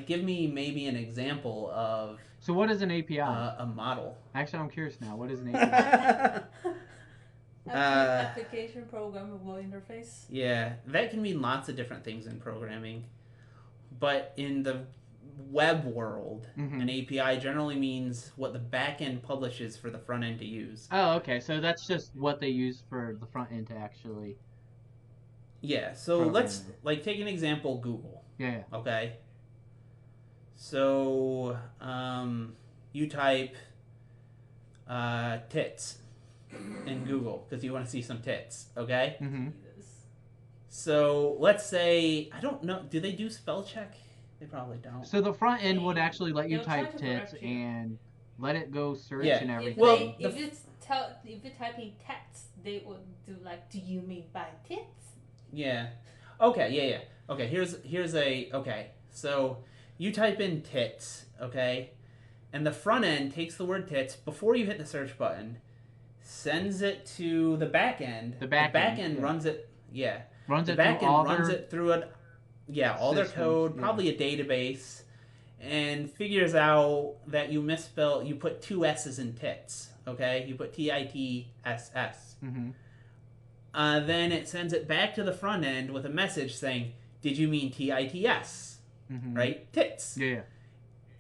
give me maybe an example of So what is an API? a model. Actually, I'm curious now. What is an API? Application programmable interface. Yeah, that can mean lots of different things in programming, but in the web world, Mhm. an API generally means what the back end publishes for the front end to use. Oh, okay. So that's just what they use for the front end to actually. Yeah, so Programming. let's like take an example, Google. Yeah. Okay. So you type tits in Google because you want to see some tits. Okay. Mm-hmm. So let's say I don't know. Do they do spell check? They probably don't. So the front end would actually let you They'll try type to tits correct you. and let it go search Yeah. and If, everything. Well, if you type in text, they would do like, do you mean by tits? Yeah. Okay. Yeah. Okay. Here's a okay. So you type in tits. Okay. And the front end takes the word tits before you hit the search button, sends it to the back end. The back end, yeah. runs it. Yeah. runs The it back through end all runs their it through all their systems, code, yeah. probably a database, and figures out that you misspelled. You put two S's in tits. Okay. You put TITSS. Mm-hmm. Then it sends it back to the front end with a message saying, "Did you mean TITS?" Mm-hmm. Right? Tits. Yeah.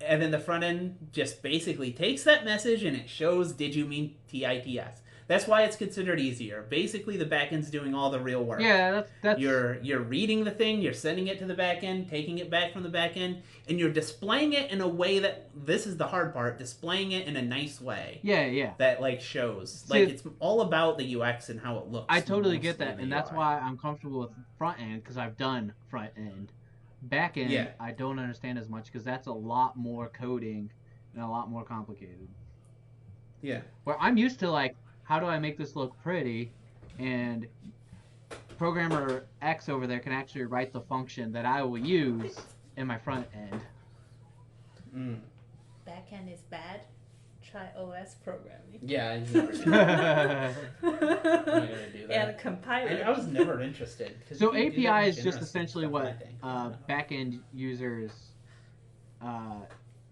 And then the front end just basically takes that message and it shows, "Did you mean TITS?" That's why it's considered easier. Basically, the back end's doing all the real work. Yeah, that's You're reading the thing, you're sending it to the back end, taking it back from the back end, and you're displaying it in a way that, this is the hard part, displaying it in a nice way. yeah. That like shows. See, Like it's all about the UX and how it looks. I totally get mostly that, the and that's UI. why I'm comfortable with front end because I've done front end. Back end, Yeah. I don't understand as much because that's a lot more coding and a lot more complicated. Yeah. Where I'm used to like, how do I make this look pretty? And programmer X over there can actually write the function that I will use in my front end. Mm. Backend is bad. Try OS programming. Yeah, I never did. I'm not gonna do that. And compiler. I was never interested. 'cause So if you do that API much is just interesting essentially stuff, what I think. back end users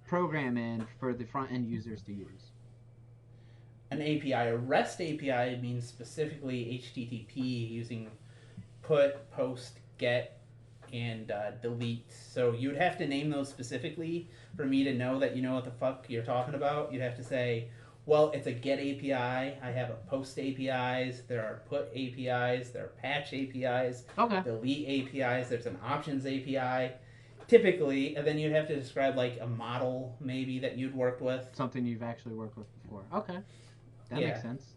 program in for the front end users to use. An API, a REST API means specifically HTTP using put, post, get, and delete. So you would have to name those specifically for me to know that you know what the fuck you're talking about. You'd have to say, well, it's a get API. I have a post APIs. There are put APIs. There are patch APIs. Okay. Delete APIs. There's an options API. Typically, and then you'd have to describe like a model maybe that you'd worked with. Something you've actually worked with before. Okay. That Yeah. makes sense.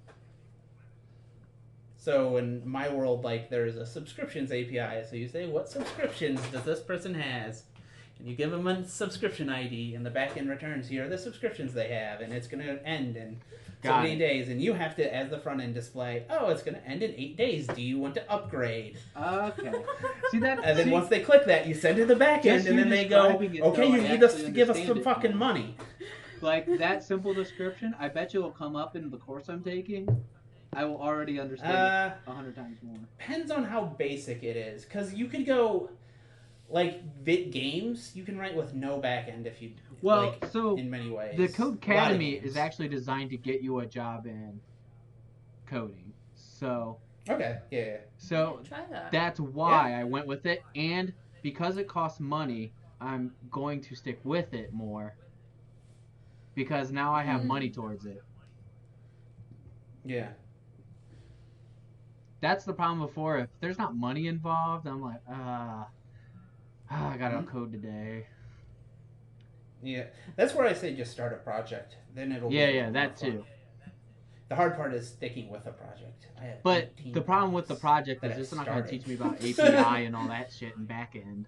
So in my world, like there's a subscriptions API. So you say, what subscriptions does this person has? And you give them a subscription ID, and the backend returns, here are the subscriptions they have, and it's going to end in so Got many it. days. And you have to, as the front end, display, oh, it's going to end in 8 days. Do you want to upgrade? Okay. See that? And then once they click that, you send it to the backend, Just and then you they go, describing it, okay, though, you I need us actually to give us understand some it fucking now. money. Like that simple description, I bet you will come up in the course I'm taking. I will already understand it 100 times more. Depends on how basic it is, because you could go, like, games, you can write with no backend if you, Well, like, so in many ways. the Code A lot of Academy games. is actually designed to get you a job in coding. So Okay, yeah. so Try that. that's why I went with it, and because it costs money, I'm going to stick with it more. Because now I have money towards it. Yeah. That's the problem before. If there's not money involved, I'm like, I gotta code today. Yeah. That's where I say just start a project. Then it'll be a Yeah, little yeah, more that fun. too. The hard part is sticking with a project. I have But 18 the problem with the project that is I it's not gonna started. teach me about API and all that shit and back end.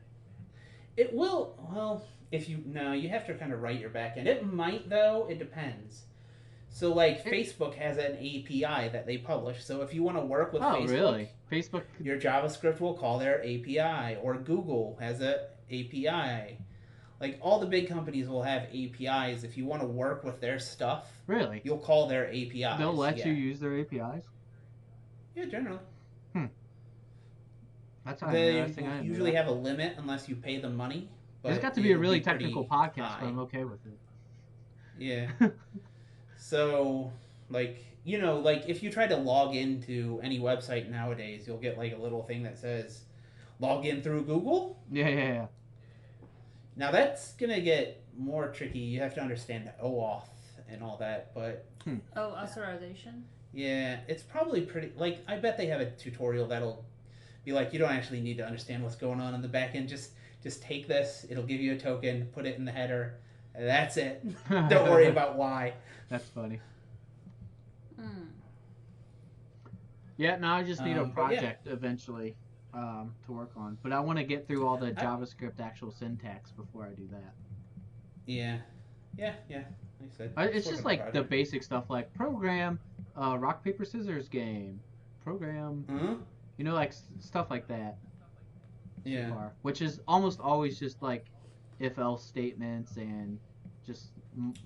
It will, well, if you, no, you have to kind of write your backend. It might, though, it depends. So, like, Facebook has an API that they publish. So, if you want to work with Oh, Facebook, really? Facebook. your JavaScript will call their API. Or Google has a API. Like, all the big companies will have APIs. If you want to work with their stuff, Really? you'll call their APIs. They'll let yeah. you use their APIs? Yeah, generally. That's They interesting. I didn't know usually that. have a limit unless you pay them money. But There's got to be a it'll really pretty technical podcast, high. but I'm okay with it. Yeah. So, like, you know, like if you try to log into any website nowadays, you'll get like a little thing that says log in through Google. Yeah. Now that's going to get more tricky. You have to understand OAuth and all that, but Oh, authorization? yeah, it's probably pretty, like, I bet they have a tutorial that'll be like, you don't actually need to understand what's going on in the back end. Just take this, it'll give you a token, put it in the header, and that's it. Don't worry about why. That's funny. Hmm. Yeah, now I just need a But yeah. project eventually to work on. But I want to get through all the JavaScript actual syntax before I do that. Yeah. Like I said, It's sort just of a like the project. basic stuff like program, rock, paper, scissors game, program, Huh? you know, like stuff like that. Yeah. Far, which is almost always just like if-else statements and just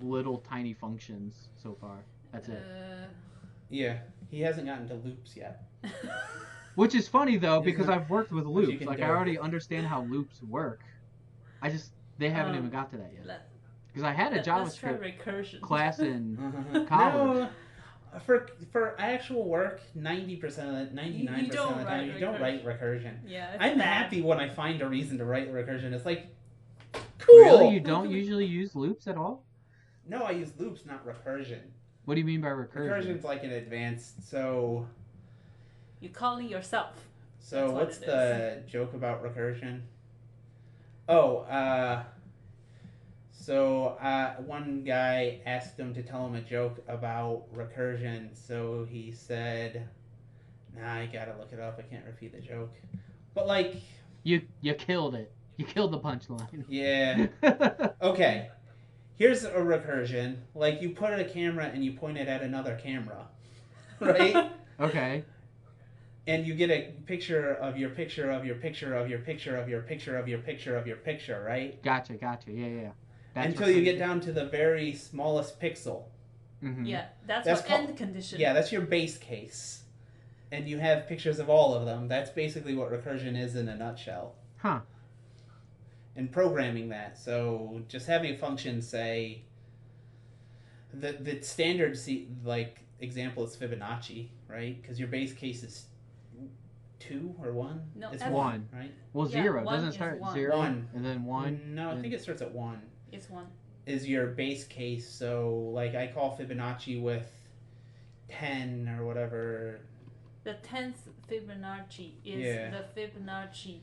little tiny functions so far. That's it. Yeah. He hasn't gotten to loops yet. Which is funny though Isn't because it? I've worked with you loops. can Like do. I already understand how loops work. They haven't Um, even got to that yet. Let- Because I had a Let's try JavaScript recursion. class in Uh-huh. college. No, for actual work, 90% of the 99% don't of the time, write you don't write recursion. Yeah, it's I'm bad. happy when I find a reason to write recursion. It's like, cool. Really? You don't usually use loops at all? No, I use loops, not recursion. What do you mean by recursion? Recursion's like an advanced. So You're calling yourself. So That's what what's it the joke about recursion? Oh, so one guy asked him to tell him a joke about recursion. So he said, "Nah, I gotta look it up. I can't repeat the joke." But like, You killed it. You killed the punchline. yeah, okay. Here's a recursion. Like you put a camera and you point it at another camera, right? Okay. And you get a picture of your picture of your picture of your picture of your picture of your picture of your picture, right? Gotcha. Yeah. That's Until you get down to the very smallest pixel. Mm-hmm. Yeah, that's That's what called- end condition. Yeah, that's your base case. And you have pictures of all of them. That's basically what recursion is in a nutshell. Huh. and programming that. So just having a function say the standard example is Fibonacci, right? Because your base case is 2 or 1. No, it's F. 1, right? Well, Yeah, 0 one doesn't is start one. 0 1. and then 1. No, I and- think it starts at 1. It's 1. Is your base case. So like I call Fibonacci with 10 or whatever. The 10th Fibonacci is Yeah. the Fibonacci.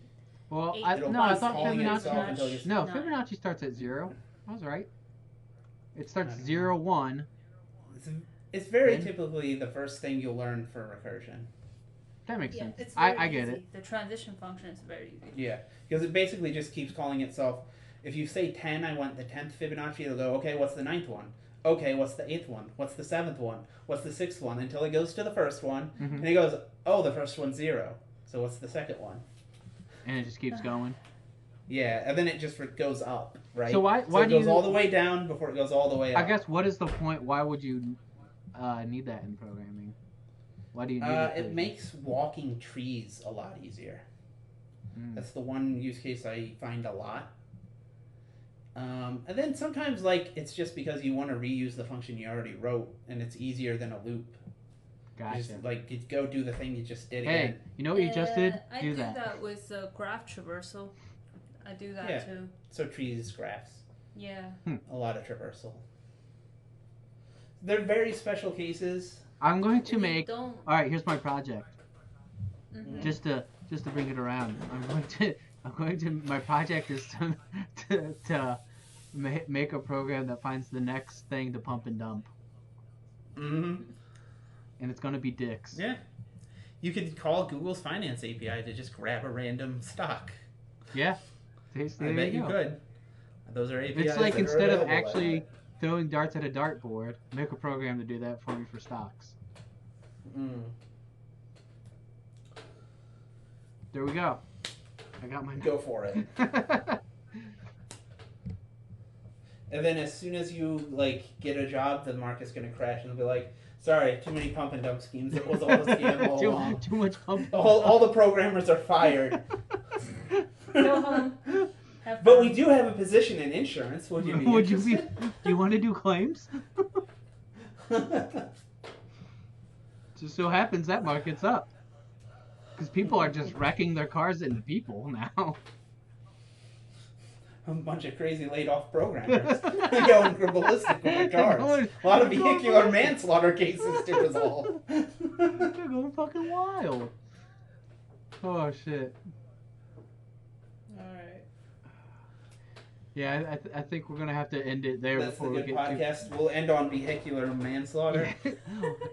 Well, Eight. I It'll no, I keep thought calling itself Fibonacci. until you- No, Nine. Fibonacci starts at 0. I was right. It starts I don't 0, 1. It's very Then? typically the first thing you'll learn for recursion. That makes Yeah, sense. it's very I get easy. it. The transition function is very easy. Yeah, because it basically just keeps calling itself. If you say 10, I want the 10th Fibonacci, it'll go, okay, what's the 9th one? Okay, what's the 8th one? What's the 7th one? What's the 6th one? Until it goes to the first one, Mhm. and it goes, oh, the first one's 0. So what's the second one? And it just keeps going. Yeah, and then it just goes up, right? So why it do goes you? all the way down before it goes all the way up. I guess what is the point? Why would you need that in programming? Why do you need It recursion? makes walking trees a lot easier. Mm. That's the one use case I find a lot. And then sometimes, like, it's just because you want to reuse the function you already wrote, and it's easier than a loop. You Gotcha. just, like, you go do the thing you just did Hey, again. you know what you just did? I Do do that. that with graph traversal. I do that Yeah. too. So trees, graphs, Yeah. a lot of traversal. They're very special cases. I'm going to We make. don't. All right, here's my project. Mhm. Just to bring it around. My project is to make a program that finds the next thing to pump and dump, Mm-hmm. and it's going to be dicks. Yeah. You could call Google's Finance API to just grab a random stock. Yeah. I There bet you go. could. Those are APIs. It's like that are instead of available that actually way. throwing darts at a dartboard, make a program to do that for me for stocks. Mm. There we go. I got my. Go for it. And then as soon as you like get a job, the market's gonna crash and they'll be like, "Sorry, too many pump and dump schemes. It was all a scam all along. too much pump. All the programmers are fired." Go home. Have But fun. we do have a position in insurance. Would you be Would you be? interested? Do you want to do claims? Just so happens that market's up. Because people are just wrecking their cars into people now. A bunch of crazy laid off programmers going ballistic with their cars. A lot of They're going vehicular ballistic. manslaughter cases to resolve. They're going fucking wild. Oh shit. Alright. Yeah, I think we're gonna have to end it there That's the before we good get podcast. We'll end on vehicular manslaughter. too.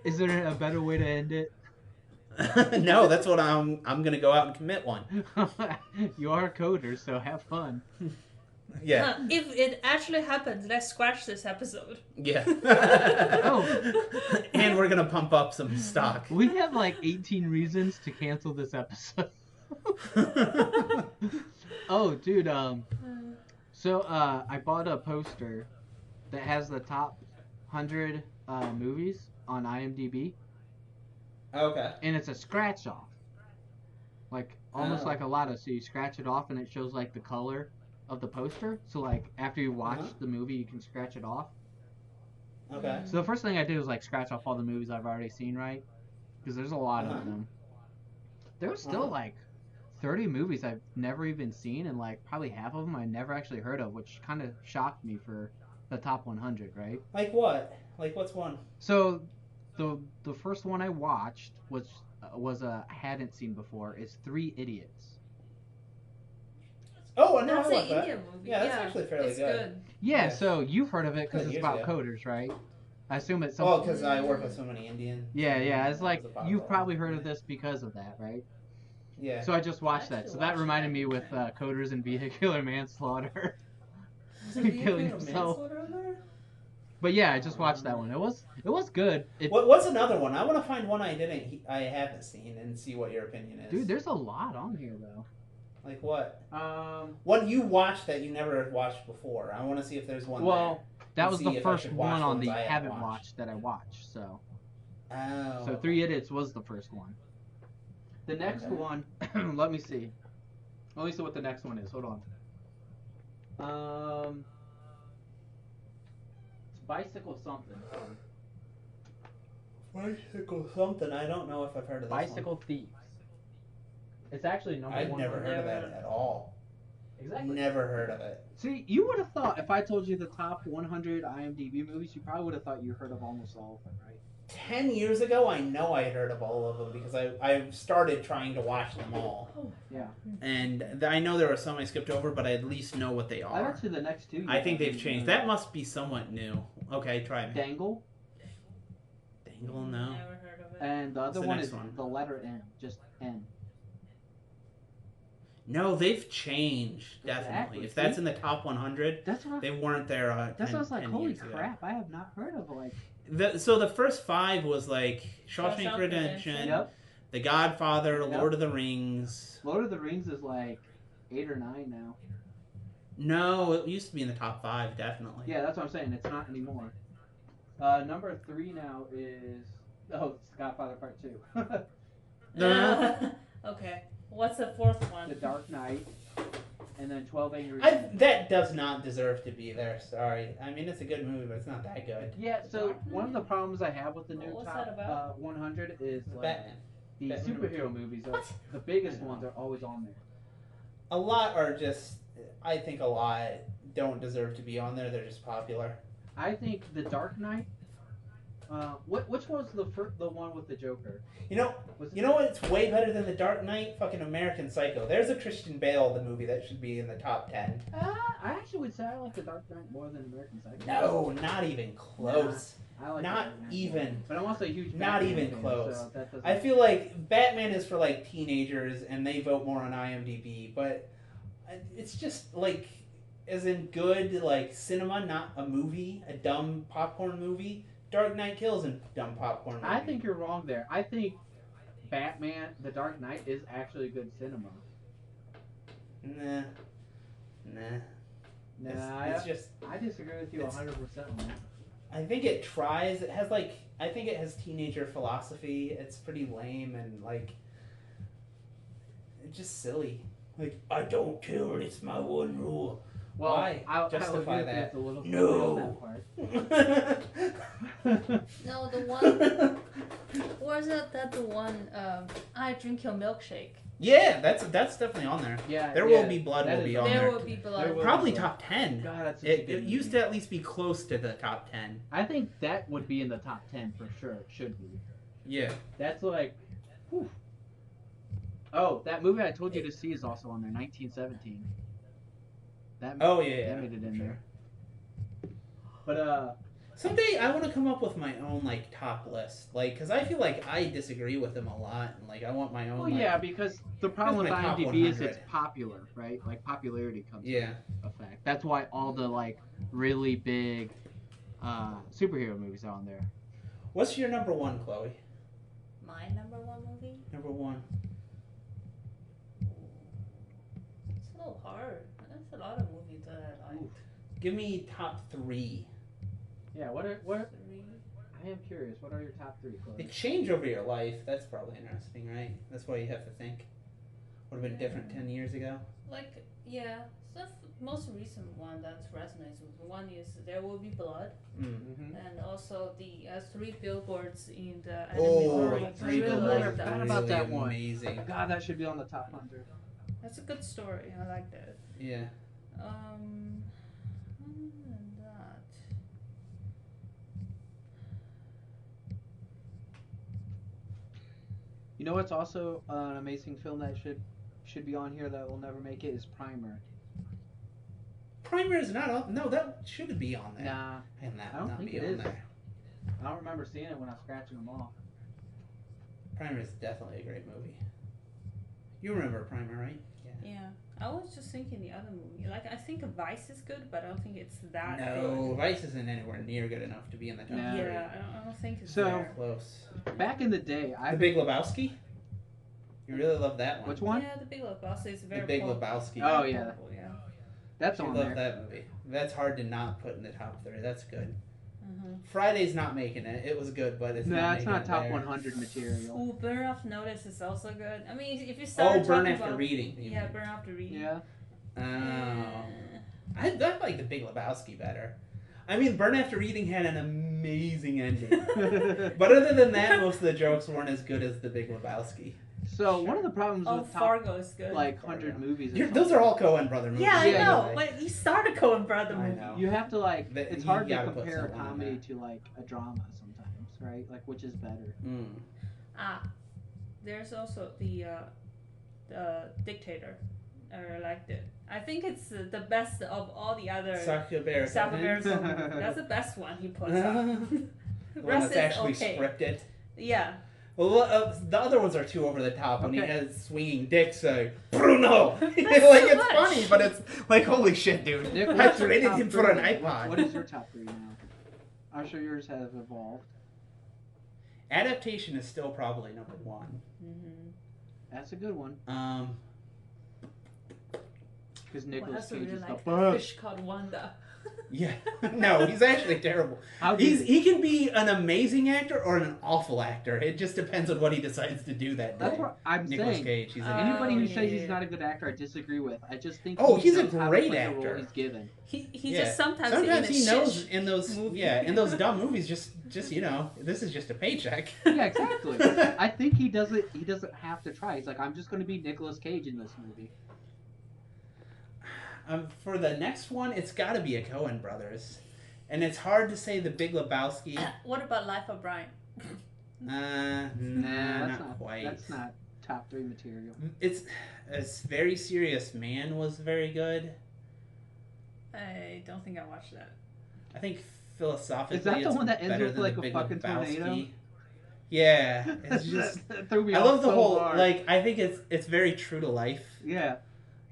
Is there a better way to end it? No, that's what I'm gonna go out and commit one. You are a coder, so have fun. Yeah. If it actually happens, let's scratch this episode. Yeah. Oh. And we're gonna pump up some stock. We have like 18 reasons to cancel this episode. Oh, dude, so I bought a poster that has the top 100 movies on IMDb, Okay. and it's a scratch off. Like almost Oh. like a lotto, so you scratch it off and it shows like the color of the poster. So like after you watch Uh-huh. the movie, you can scratch it off. Okay. So the first thing I did was like scratch off all the movies I've already seen, right? Because there's a lot Uh-huh. of them. There's still Uh-huh. like 30 movies I've never even seen, and like probably half of them I never actually heard of, which kind of shocked me for the top 100, right? Like what? Like what's one? So the first one I watched was a hadn't seen before is 3 Idiots. Oh, no, That's I an like that. Indian movie. Yeah, that's actually fairly it's good. Yeah, Yeah. so you've heard of it because Good, it's years about ago. coders, right? I assume it's Well, something. because I work with so many Indian. Yeah, it's like about you've that. probably heard of this because of that, right? Yeah. So I just watched I that. actually So that watched reminded that. me with coders and vehicular manslaughter. Is there Killing vehicular himself. manslaughter in there? But yeah, I just watched that one. It was good. What's another one? I want to find one I haven't seen and see what your opinion is. Dude, there's a lot on here though. Like what? Um, One you watched that you never watched before. I want to see if there's one well, that and was see the if I first should watch one on ones the I haven't haven't watched. watched that I watched. So there. Oh. so 3 Idiots was the first one. The next Okay. one, let me see. Let me see what the next one is. Hold on. It's bicycle something. Bicycle something. I don't know if I've heard of this Bicycle Thieves. It's actually number one. I've one. never heard of that at all. Exactly. Never heard of it. See, you would have thought, if I told you the top 100 IMDb movies, you probably would have thought you heard of almost all of them, right? 10 years ago, I know I heard of all of them because I started trying to watch them all. Yeah. And I know there were some I skipped over, but I at least know what they I are. bet you the next two. I think they've changed. That must be somewhat new. Okay, try me. Dangle. Dangle, no. Never heard of it. And the other the one next is one? the letter N. Just N. No, they've changed, definitely. Exactly. If that's in the top 100, That's what they weren't there 10, I was like, 10 holy years ago. crap, I have not heard of like. So the first 5 was like Shawshank Shawshank Redemption, Redemption. Yep. The Godfather, Yep. Lord of the Rings. Lord of the Rings is like 8 or 9 now. No, it used to be in the top 5, definitely. Yeah, that's what I'm saying. It's not anymore. Number 3 now is it's Godfather Part 2. No. Okay. What's the fourth one? The Dark Knight, and then 12 Angry Men. That does not deserve to be there. Sorry. I mean, it's a good movie, but it's not that good. Yeah, so one of the problems I have with the new What's top that about? 100 is like Batman. the Batman superhero movies. The biggest ones are always on there. A lot are just, I think a lot don't deserve to be on there. They're just popular. I think The Dark Knight. Which one was the one with the Joker? You know what's way better than The Dark Knight? Fucking American Psycho. There's a Christian Bale, the movie that should be in the top 10. I actually would say I like The Dark Knight more than American Psycho. No, not even close. I like Not The Dark Knight even. more. But I'm also a huge Not Batman even fan, close. So that doesn't... I feel like Batman is for like teenagers and they vote more on IMDb, but it's just like, as in good like cinema, not a movie, a dumb popcorn movie. Dark Knight Kills a dumb popcorn movie. I think you're wrong there. I think Batman, The Dark Knight is actually good cinema. Nah. Nah, It's just. I disagree with you 100% on that. I think it tries. It has like. I think it has teenager philosophy. It's pretty lame and like. It's just silly. Like, I don't kill. It's my one rule. Well, Why? I'll Justify agree with you, that. it's a little No. on that part. No, the one. Was it that the one? I drink your milkshake. Yeah, that's definitely on there. Yeah, There yeah, Will Be Blood that will is be on on There there. will be blood. will- Probably Blood. top 10. God, that's such a It good used movie. to at least be close to the top 10. I think that would be in the top 10 for sure. It should be. Yeah. That's like. Whew. Oh, that movie I told you to see is also on there, 1917. That Oh yeah. that made it in there. But Someday I want to come up with my own like top list, like because I feel like I disagree with them a lot, and like I want my own. well, like, yeah, because the problem with Here's my top IMDb is 100. it's popular, right? Like popularity comes Yeah. effect. That's why all the like really big superhero movies are on there. What's your number one, Chloe? My number one movie. Number one. It's a little hard. There's a lot of movies that I like. Oof. Give me top 3. Yeah, what? Three. I am curious. What are your top 3, Chloe? They change over your life. That's probably interesting, right? That's why you have to think. Would have been different 10 years ago. Like, yeah. So the most recent one that resonates with me. One is There Will Be Blood, Mm-hmm. and also the 3 Billboards in the Enemy Oh, World. I Three really Billboards like is that. Forgot about really that one. amazing. God, that should be on the top 100. That's a good story. I like that. Yeah. Other than that, You know what's also an amazing film that should be on here that will never make it is Primer. Primer is not on. No, that should be on there. Nah, And that I don't not think be it on is. there. I don't remember seeing it when I was scratching them off. Primer is definitely a great movie. You remember Primer, right? yeah. I was just thinking the other movie. Like, I think Vice is good, but I don't think it's that No, Vice isn't anywhere near good enough to be in the top No. good. three. Yeah, I don't think it's So- there. Close. Back in the day, The Big Lebowski? You really love that one. Which one? Yeah, The Big Lebowski is very The Big popular. Lebowski. Oh, yeah. Popular, yeah. That's I on love there. that movie. That's hard to not put in the top 3. That's good. Mm-hmm. Friday's not making it. It was good, but it's not Nah, it's making not it top there. 100 material. Ooh, Burn After Notice is also good. I mean, if you start Oh, Burn talking After about, Reading. you yeah, mean. Burn After Reading. Yeah. Oh. I like The Big Lebowski better. I mean, Burn After Reading had an amazing ending. But other than that, most of the jokes weren't as good as The Big Lebowski. So one of the problems Oh, with top Fargo is good. like 100 movies, Those are all Coen brother movies. yeah, I Yeah, know. anyway. But you started Coen Brother I movie. know. you have to like. That- It's you hard to gotta put compare a someone in comedy there. to like a drama sometimes, right? Like which is better? There's also the Dictator. I liked it. I think it's the best of all the other South America. South American movies. That's the best one he puts up. The one Rest that's is actually okay. scripted. Yeah. Well, the other ones are too over the top. When he Okay. has swinging dicks, Bruno. Like it's much. funny, but it's like holy shit, dude. Nick, I what's your traded top him for an three? iPod. What is your top 3 now? I'm sure yours have evolved. Adaptation is still probably number 1. Mm-hmm. That's a good one because Well, I Nicolas also Cage really is like the that best. fish called Wanda. Yeah, no, he's actually terrible. How He can be an amazing actor or an awful actor. It just depends on what he decides to do that day. That's what I'm Nicolas saying. Cage. He's Anybody who yeah, says yeah, he's not a good actor, I disagree with. I just think Oh, he he's a knows how to great play the role actor. he's given. He Yeah. just sometimes he in a knows shit in those movie. in those dumb movies. Just this is just a paycheck. Yeah, exactly. I think he doesn't have to try. He's like, I'm just going to be Nicolas Cage in this movie. For the next one, it's got to be a Coen Brothers, and it's hard to say The Big Lebowski. What about Life of Brian? Nah, that's not quite. That's not top 3 material. It's very serious. Man was very good. I don't think I watched that. I think philosophically, Is that the it's one that ends better with, than like, The a Big fucking Lebowski. tornado? Yeah, it's just. That threw me I off love the so whole hard. like. I think it's very true to life. Yeah,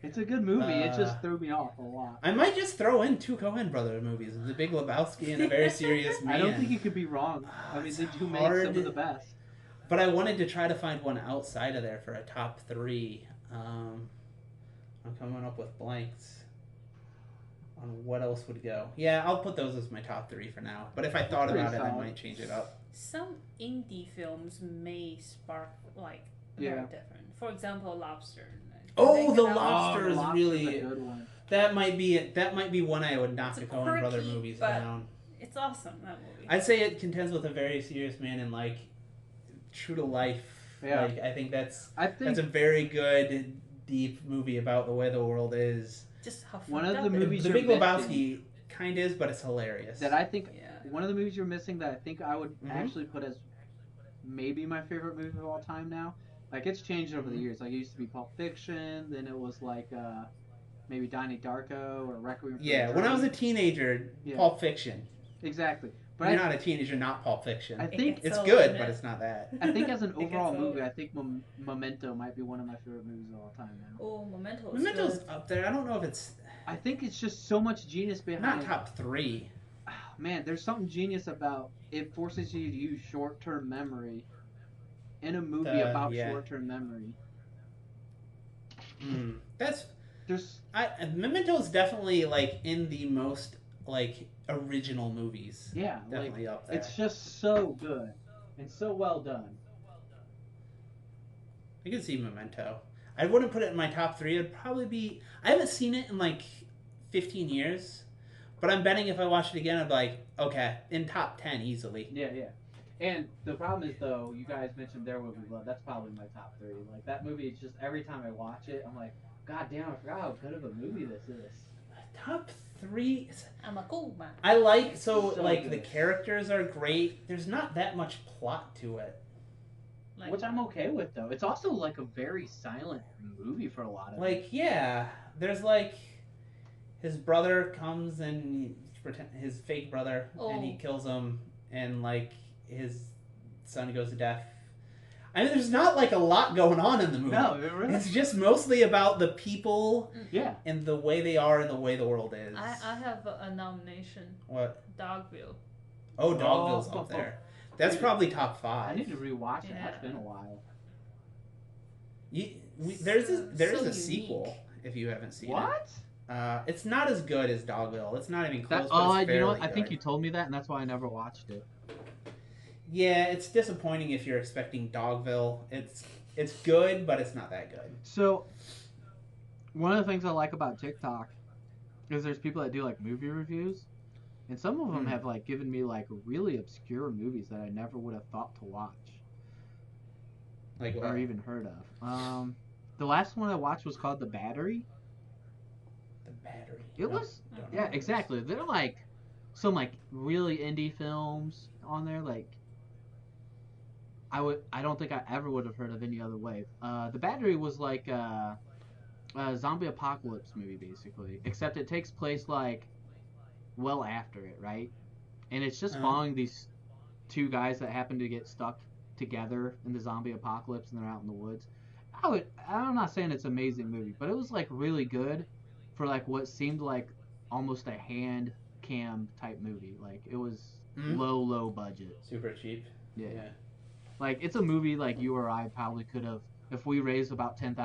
it's a good movie. It Uh, just threw me off a lot. I might just throw in 2 Coen brother movies: The Big Lebowski and A Very Serious Man. I don't think you could be wrong. I mean, It's they do make hard. some of the best. But I wanted to try to find one outside of there for a top 3. I'm coming up with blanks on what else would go. Yeah, I'll put those as my top 3 for now. But if I thought Pretty about it, I solid. might change it up. Some indie films may spark like Yeah. very different. For example, Lobster. Oh, Think The about- Lobster The is Lobster's really- a good one. That might be one I would knock It's the Coen brother quirky, movies but- down. It's awesome, that movie. I'd say it contends with A Very Serious Man and like true to life. Yeah. Like I think that's I think a very good deep movie about the way the world is. Just how One fucked of up the it movies is. The you're Big missing- Lebowski kind is, but it's hilarious. that I think Yeah. one of the movies you're missing that I think I would Mhm. actually put as maybe my favorite movie of all time now. Like it's changed over the years. Like it used to be Pulp Fiction, then it was like maybe Donnie Darko or Requiem for a Yeah, when I was a Dream. teenager, Yeah. Pulp Fiction. Exactly. When But you're not a teenager, not Pulp Fiction. I It think gets It's old, good, doesn't but it? it's not that. I think as an It gets overall old. movie, I think Memento might be one of my favorite movies of all time now. Oh, Memento is Memento's good. up there. I don't know if it's I think it's just so much genius behind not it. top 3. Man, there's something genius about it. Forces you to use short-term memory in a movie about yeah. short-term memory. That's There's Memento's definitely like in the most like original movies. yeah, like Definitely up there. it's just so good and so well done. I can see Memento. I wouldn't put it in my top 3. It'd probably be. I haven't seen it in like 15 years, but I'm betting if I watched it again, I'd be like, okay, in top 10 easily. Yeah, yeah. And the problem is though, you guys mentioned There Will Be Blood. That's probably my top 3. Like that movie is just every time I watch it, I'm like, God damn, I forgot how good of a movie this is. Top 3. I'm a cool man. I like So like good. the characters are great. There's not that much plot to it. Like, Which I'm okay with though. It's also like a very silent movie for a lot of it. Like yeah, there's like his brother comes and his fake brother and he Oh. kills him and like his son goes to death. I mean, there's not like a lot going on in the movie. No, it really. It's just mostly about the people Yeah. and the way they are and the way the world is. I have a nomination. What? Dogville. Oh, Dogville's Oh. up there. That's probably top I 5. need to rewatch it. Yeah. It's been a while. There is So a unique. sequel if you haven't seen What? it. It's not as good as Dogville. It's not even close. That, but it's you know what? fairly I think good. you told me that, and that's why I never watched it. Yeah, it's disappointing if you're expecting Dogville. It's good, but it's not that good. So, one of the things I like about TikTok Because there's people that do like movie reviews, and some of them have like given me like really obscure movies that I never would have thought to watch. Like what? Or even heard of. The last one I watched was called The Battery. The Battery. It was, yeah, exactly. They're like some like really indie films on there. Like I don't think I ever would have heard of any other way. The Battery was like a zombie apocalypse movie basically, except it takes place like well after it, right? And it's just following these two guys that happen to get stuck together in the zombie apocalypse, and they're out in the woods. I'm not saying it's an amazing movie, but it was like really good for like what seemed like almost a hand cam type movie. Like it was low budget. Super cheap. Yeah. Like it's a movie like you or I probably could have, if we raised about $10,000,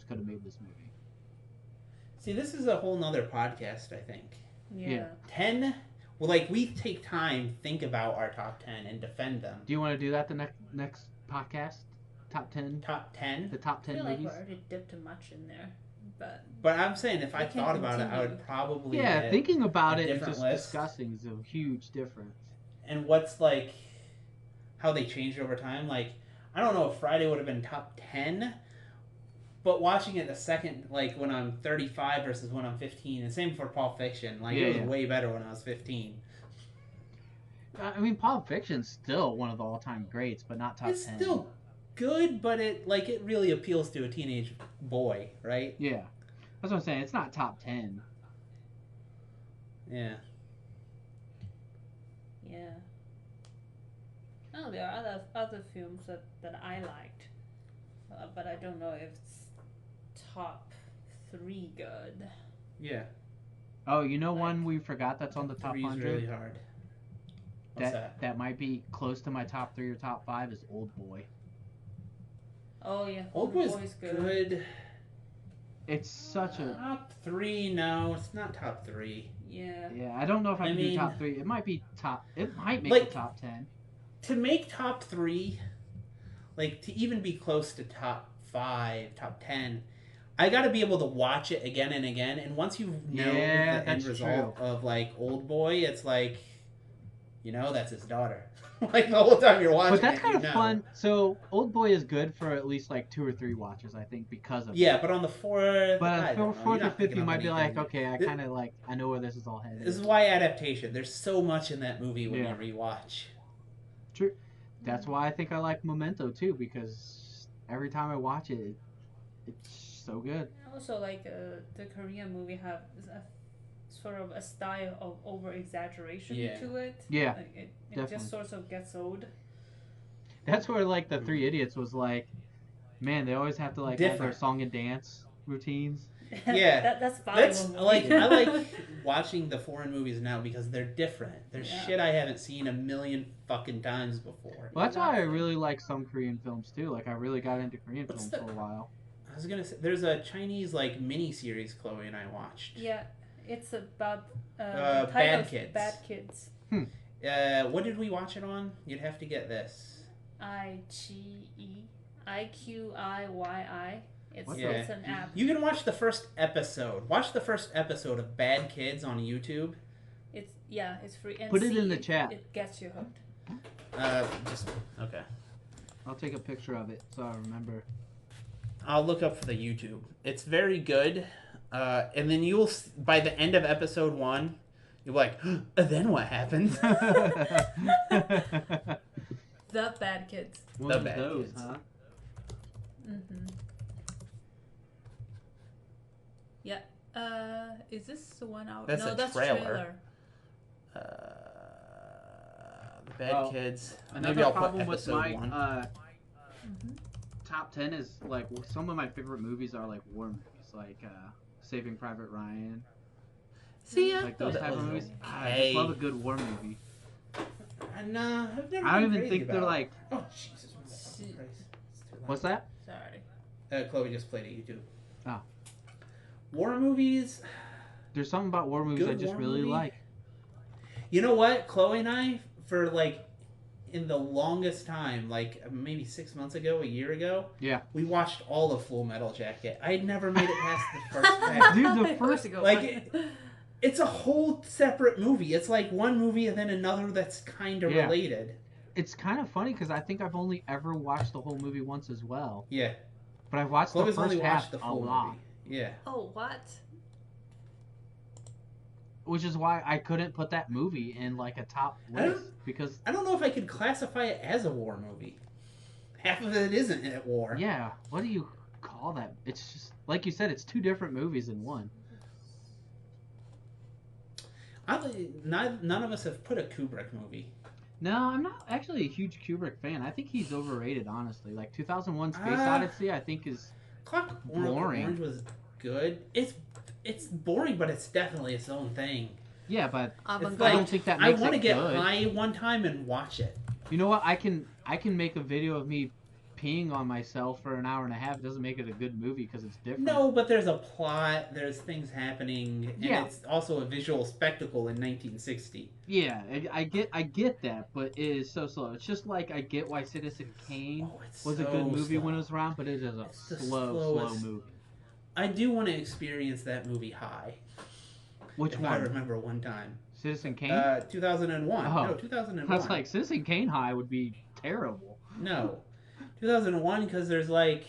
could have made this movie. See, this is a whole nother podcast, I think. Yeah. 10. Well, like we take time, think about our top 10 and defend them. Do you want to do that the next podcast? Top 10? Top 10? The top 10 I feel like movies? we already dipped too much in there, but But I'm saying if I We can thought about it, I continue. would probably Yeah, get thinking about a it and different just list. discussing is a huge difference. And what's like how they changed over time. Like I don't know if Friday would have been top 10, but watching it the second, like when I'm 35 versus when I'm 15, and same for Pulp Fiction. Like it was way better when I was 15. I mean, Pulp Fiction's still one of the all-time greats, but not top 10. It's still good, but it really appeals to a teenage boy, right? Yeah. That's what I'm saying. It's not top 10. Yeah. yeah. Oh, there are other films that I liked, but I don't know if it's top 3 good. Yeah. Oh, you know one we forgot that's on the top 3's 100? really hard. What's that? That might be close to my top 3 or top 5 is Old Boy. Oh yeah, Old Boy's Boy's good. It's such a... Top 3? No, it's not top 3. Yeah. Yeah, I don't know if I can do mean, top 3. It might be top... It might make like, the top 10. To make top 3, like to even be close to top 5, top 10, I got to be able to watch it again and again. And once you know the end result of like Old Boy, it's like, you know, that's his daughter. Like the whole time you're watching. But that's it, kind of you know. fun. So Old Boy is good for at least like 2 or 3 watches, I think, because of it. Yeah, but on the fourth, But for fourth or fifth, you might be like, okay, I This- kind of like, I know where this is all headed. This is why adaptation. There's so much in that movie when Yeah. you rewatch. True. That's why I think I like Memento too, because every time I watch it, it's so good. Also, like the Korean movie have a, sort of a style of over exaggeration Yeah. to it. Yeah, Like, it definitely. just sort of gets old. That's where like the Three Idiots was like, man, they always have to like have their Different. song and dance routines. Yeah. that's fine. That's like I like watching the foreign movies now because they're different. There's Yeah. shit I haven't seen a million fucking times before. Well, that's why I really like some Korean films too. Like I really got into Korean What's films the- for a while. I was gonna say there's a Chinese like mini series Chloe and I watched. Yeah, it's about the Bad title is Kids. Bad Kids. What did we watch it on? You'd have to get this. IQIYI. It's What the- it's an app. You can watch the first episode. Watch the first episode of Bad Kids on YouTube. It's free. And Put it see, in the chat. It gets you hooked. Just okay. I'll take a picture of it so I remember. I'll look up for the YouTube. It's very good. And then you'll by the end of episode 1, you're like, then what happened? The Bad Kids. One The of Bad those, Kids. huh? Yeah. Is this the one out? That's no, a that's trailer. The Bad Oh, Kids. Another Maybe I'll put problem with episode my 1. top 10 is like some of my favorite movies are like war movies, like Saving Private Ryan. See, I Like thought those that type of was movies. I okay. just love a good war movie. Nah, I've never I don't been even crazy think they're about it. like. Oh Jesus! Christ. It's too loud. What's that? Sorry. Chloe just played it. YouTube. Oh. War movies. There's something about war movies Good I just war really movie? like. You know what? Chloe and I, for like, in the longest time, like maybe 6 months ago, a year ago, Yeah. we watched all of Full Metal Jacket. I had never made it past the first half. Dude, the Where's first it going? Like, It's a whole separate movie. It's like one movie and then another that's kind of related. It's kind of funny because I think I've only ever watched the whole movie once as well. Yeah. But I've watched Chloe's the first only half watched the a full lot. movie. Yeah. Oh, what? Which is why I couldn't put that movie in like a top list because I don't know if I could classify it as a war movie. Half of it isn't at war. yeah, what do you call that? It's just like you said, it's two different movies in one. None of us have put a Kubrick movie. No, I'm not actually a huge Kubrick fan. I think he's overrated, honestly. Like 2001: Space Odyssey, I think is Clockwork boring. Orange was good. It's boring, but it's definitely its own thing. Yeah, but Avant-garde. I don't think that makes I want to it get good. high one time and watch it. You know what? I can make a video of me peeing on myself for an hour and a half. It doesn't make it a good movie because it's different. No, but there's a plot. There's things happening, and Yeah. it's also a visual spectacle in 1960. Yeah, I get that, but it is so slow. It's just like I get why Citizen Kane It's was a so good movie slow. when it was around, but it is a It's the slow slowest. movie. I do want to experience that movie high. Which if one? I remember one time. Citizen Kane? 2001. Oh. No, 2001. I was like, Citizen Kane High would be terrible. No. 2001, because there's like...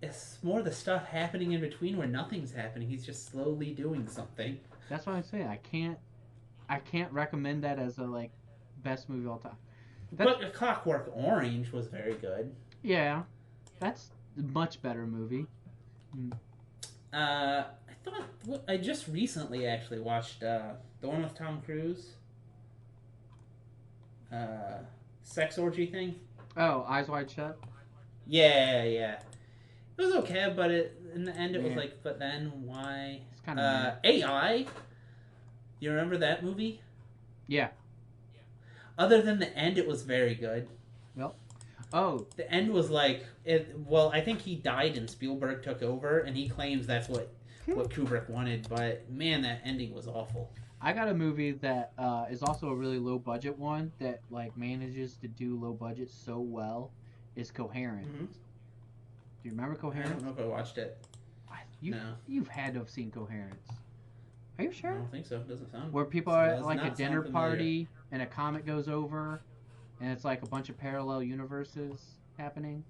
It's more the stuff happening in between where nothing's happening. He's just slowly doing something. That's what I'm saying. I can't recommend that as a like best movie of all time. But Clockwork Orange was very good. Yeah, that's a much better movie. I just recently actually watched the one with Tom Cruise. Sex orgy thing. Oh, Eyes Wide Shut. Yeah. It was okay, but in the end it was Yeah. like, but then why? It's kind of AI. You remember that movie? yeah. Other than the end, it was very good. Oh, The end was like it. Well, I think he died and Spielberg took over, and he claims that's what Kubrick wanted. But man, that ending was awful. I got a movie that is also a really low budget one that like manages to do low budget so well. Is Coherent. Mhm. Do you remember I Coherent? don't know if I watched it. No. You've had to have seen Coherence. Are you I sure? don't think so. It doesn't sound. Where people It are at does like a not dinner sound familiar. party and a comet goes over, and it's like a bunch of parallel universes happening.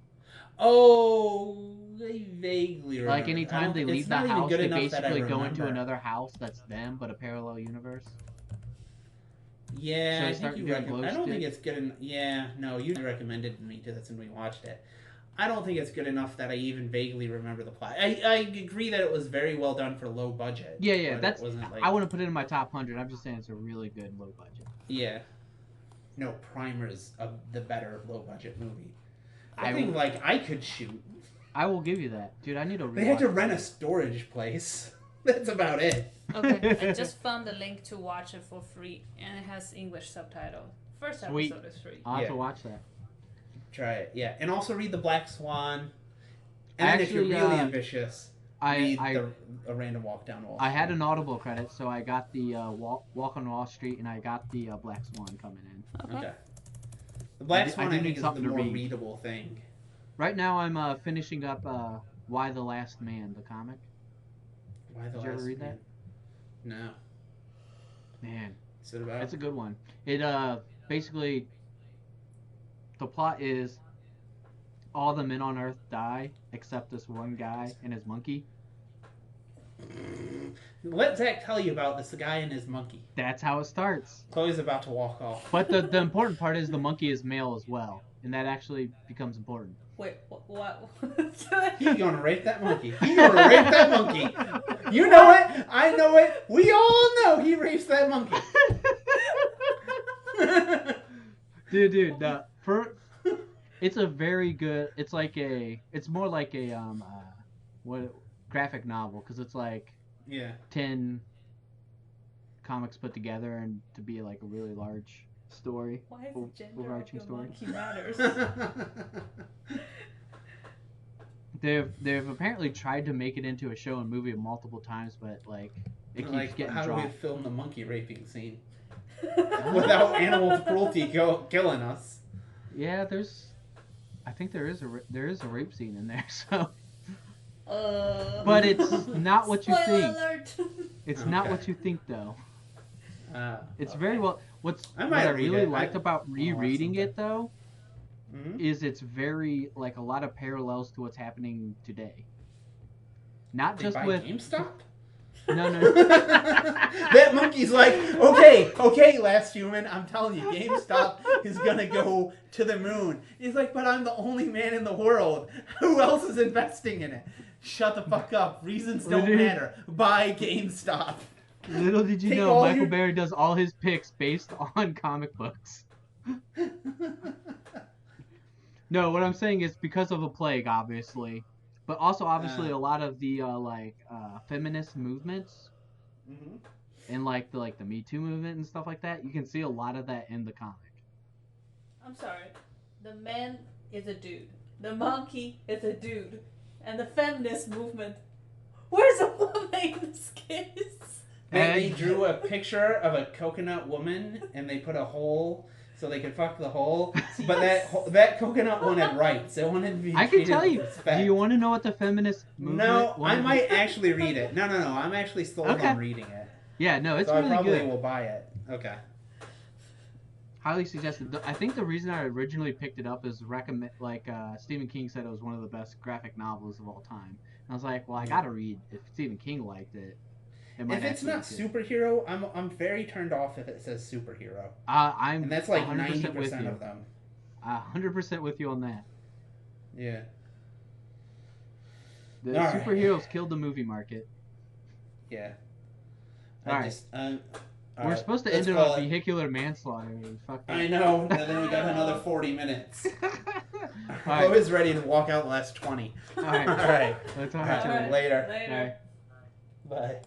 Oh, I vaguely remember. Like anytime they leave the house, they basically go into remember. another house that's them, but a parallel universe. Yeah, So I they think start you doing recommend. glow I don't think stick? it's good. Yeah, no, you recommended me to this and we watched it. I don't think it's good enough that I even vaguely remember the plot. I agree that it was very well done for low budget. Yeah, but that's. it wasn't like, I wouldn't put it in my top 100. I'm just saying it's a really good low budget. Yeah. No, Primer is the better low budget movie. I I think will- like I Could Shoot. I will give you that, dude. I need to. They had to rewatch rent a storage place. That's about it. Okay, I just found the link to watch it for free, and it has English subtitle. First Sweet. episode is free. I'll have Yeah. to watch that. Try it, yeah. And also read The Black Swan. And then if you're Actually, really ambitious, read A Random Walk Down Wall I had Street. an Audible credit, so I got the Walk on Wall Street, and I got the Black Swan coming in. Okay. The Black I do Swan, I, need think, is the something to more read. readable thing. Right now, I'm finishing up Why the Last Man, the comic. Why the Did you ever Last read Man? No. Man, What's it about? it's a good one. It basically the plot is all the men on Earth die except this one guy and his monkey. Let Zach tell you about this guy and his monkey. That's how it starts. Chloe's about to walk off. But the important part is the monkey is male as well, and that actually becomes important. Wait, what? He's gonna rape that monkey. He's gonna rape that monkey. You know it. I know it. We all know he rapes that monkey. Dude, it's a very good. It's like it's more like a graphic novel because it's like Yeah. 10 comics put together and to be like a really large story. Why is O- the gender overarching of your story. monkey matters? They've apparently tried to make it into a show and movie multiple times, but like it keeps Like, getting how do we dropped. film the monkey raping scene without animal cruelty killing us? Yeah, I think there is a rape scene in there. So, but it's not what you Spoiler think. alert! It's not Okay. what you think, though. It's okay. very well. What I read really it. liked about rereading it, though, Mhm. is it's very like a lot of parallels to what's happening today. Not They just buy with GameStop? no. That monkey's like, okay, last human, I'm telling you, GameStop is gonna go to the moon. He's like, but I'm the only man in the world. Who else is investing in it? Shut the fuck up. Reasons don't matter. Buy GameStop. Little did you Take know, all Michael your- Berry does all his picks based on comic books. No, what I'm saying is because of the plague, obviously, but also obviously a lot of the feminist movements Mhm. and like the Me Too movement and stuff like that. You can see a lot of that in the comic. I'm sorry. The man is a dude. The monkey is a dude. And the feminist movement. Where's the woman in this case? They drew a picture of a coconut woman and they put a hole so they could fuck the hole. But that coconut wanted rights. It wanted to be I can treated tell with you. respect. Do you want to know what the feminist movement? No, I wanted? might actually read it. No. I'm actually sold Okay. on reading it. Yeah, no, it's So really I probably good. will buy it. Okay. Highly suggested. I think the reason I originally picked it up is Stephen King said it was one of the best graphic novels of all time. And I was like, well, I gotta read. If Stephen King liked it, If it's not superhero, I'm very turned off if it says superhero. I'm And that's like 100% with 90% you. of them. 100% with you on that. Yeah. The All right. superheroes killed the movie market. Yeah. All right. We're supposed to end it on vehicular manslaughter. Fuck that. I know, and then we got another 40 minutes. All I was ready to walk out the last 20. right. All right. Let's talk All right. to you later. Later. Later. Bye. Bye.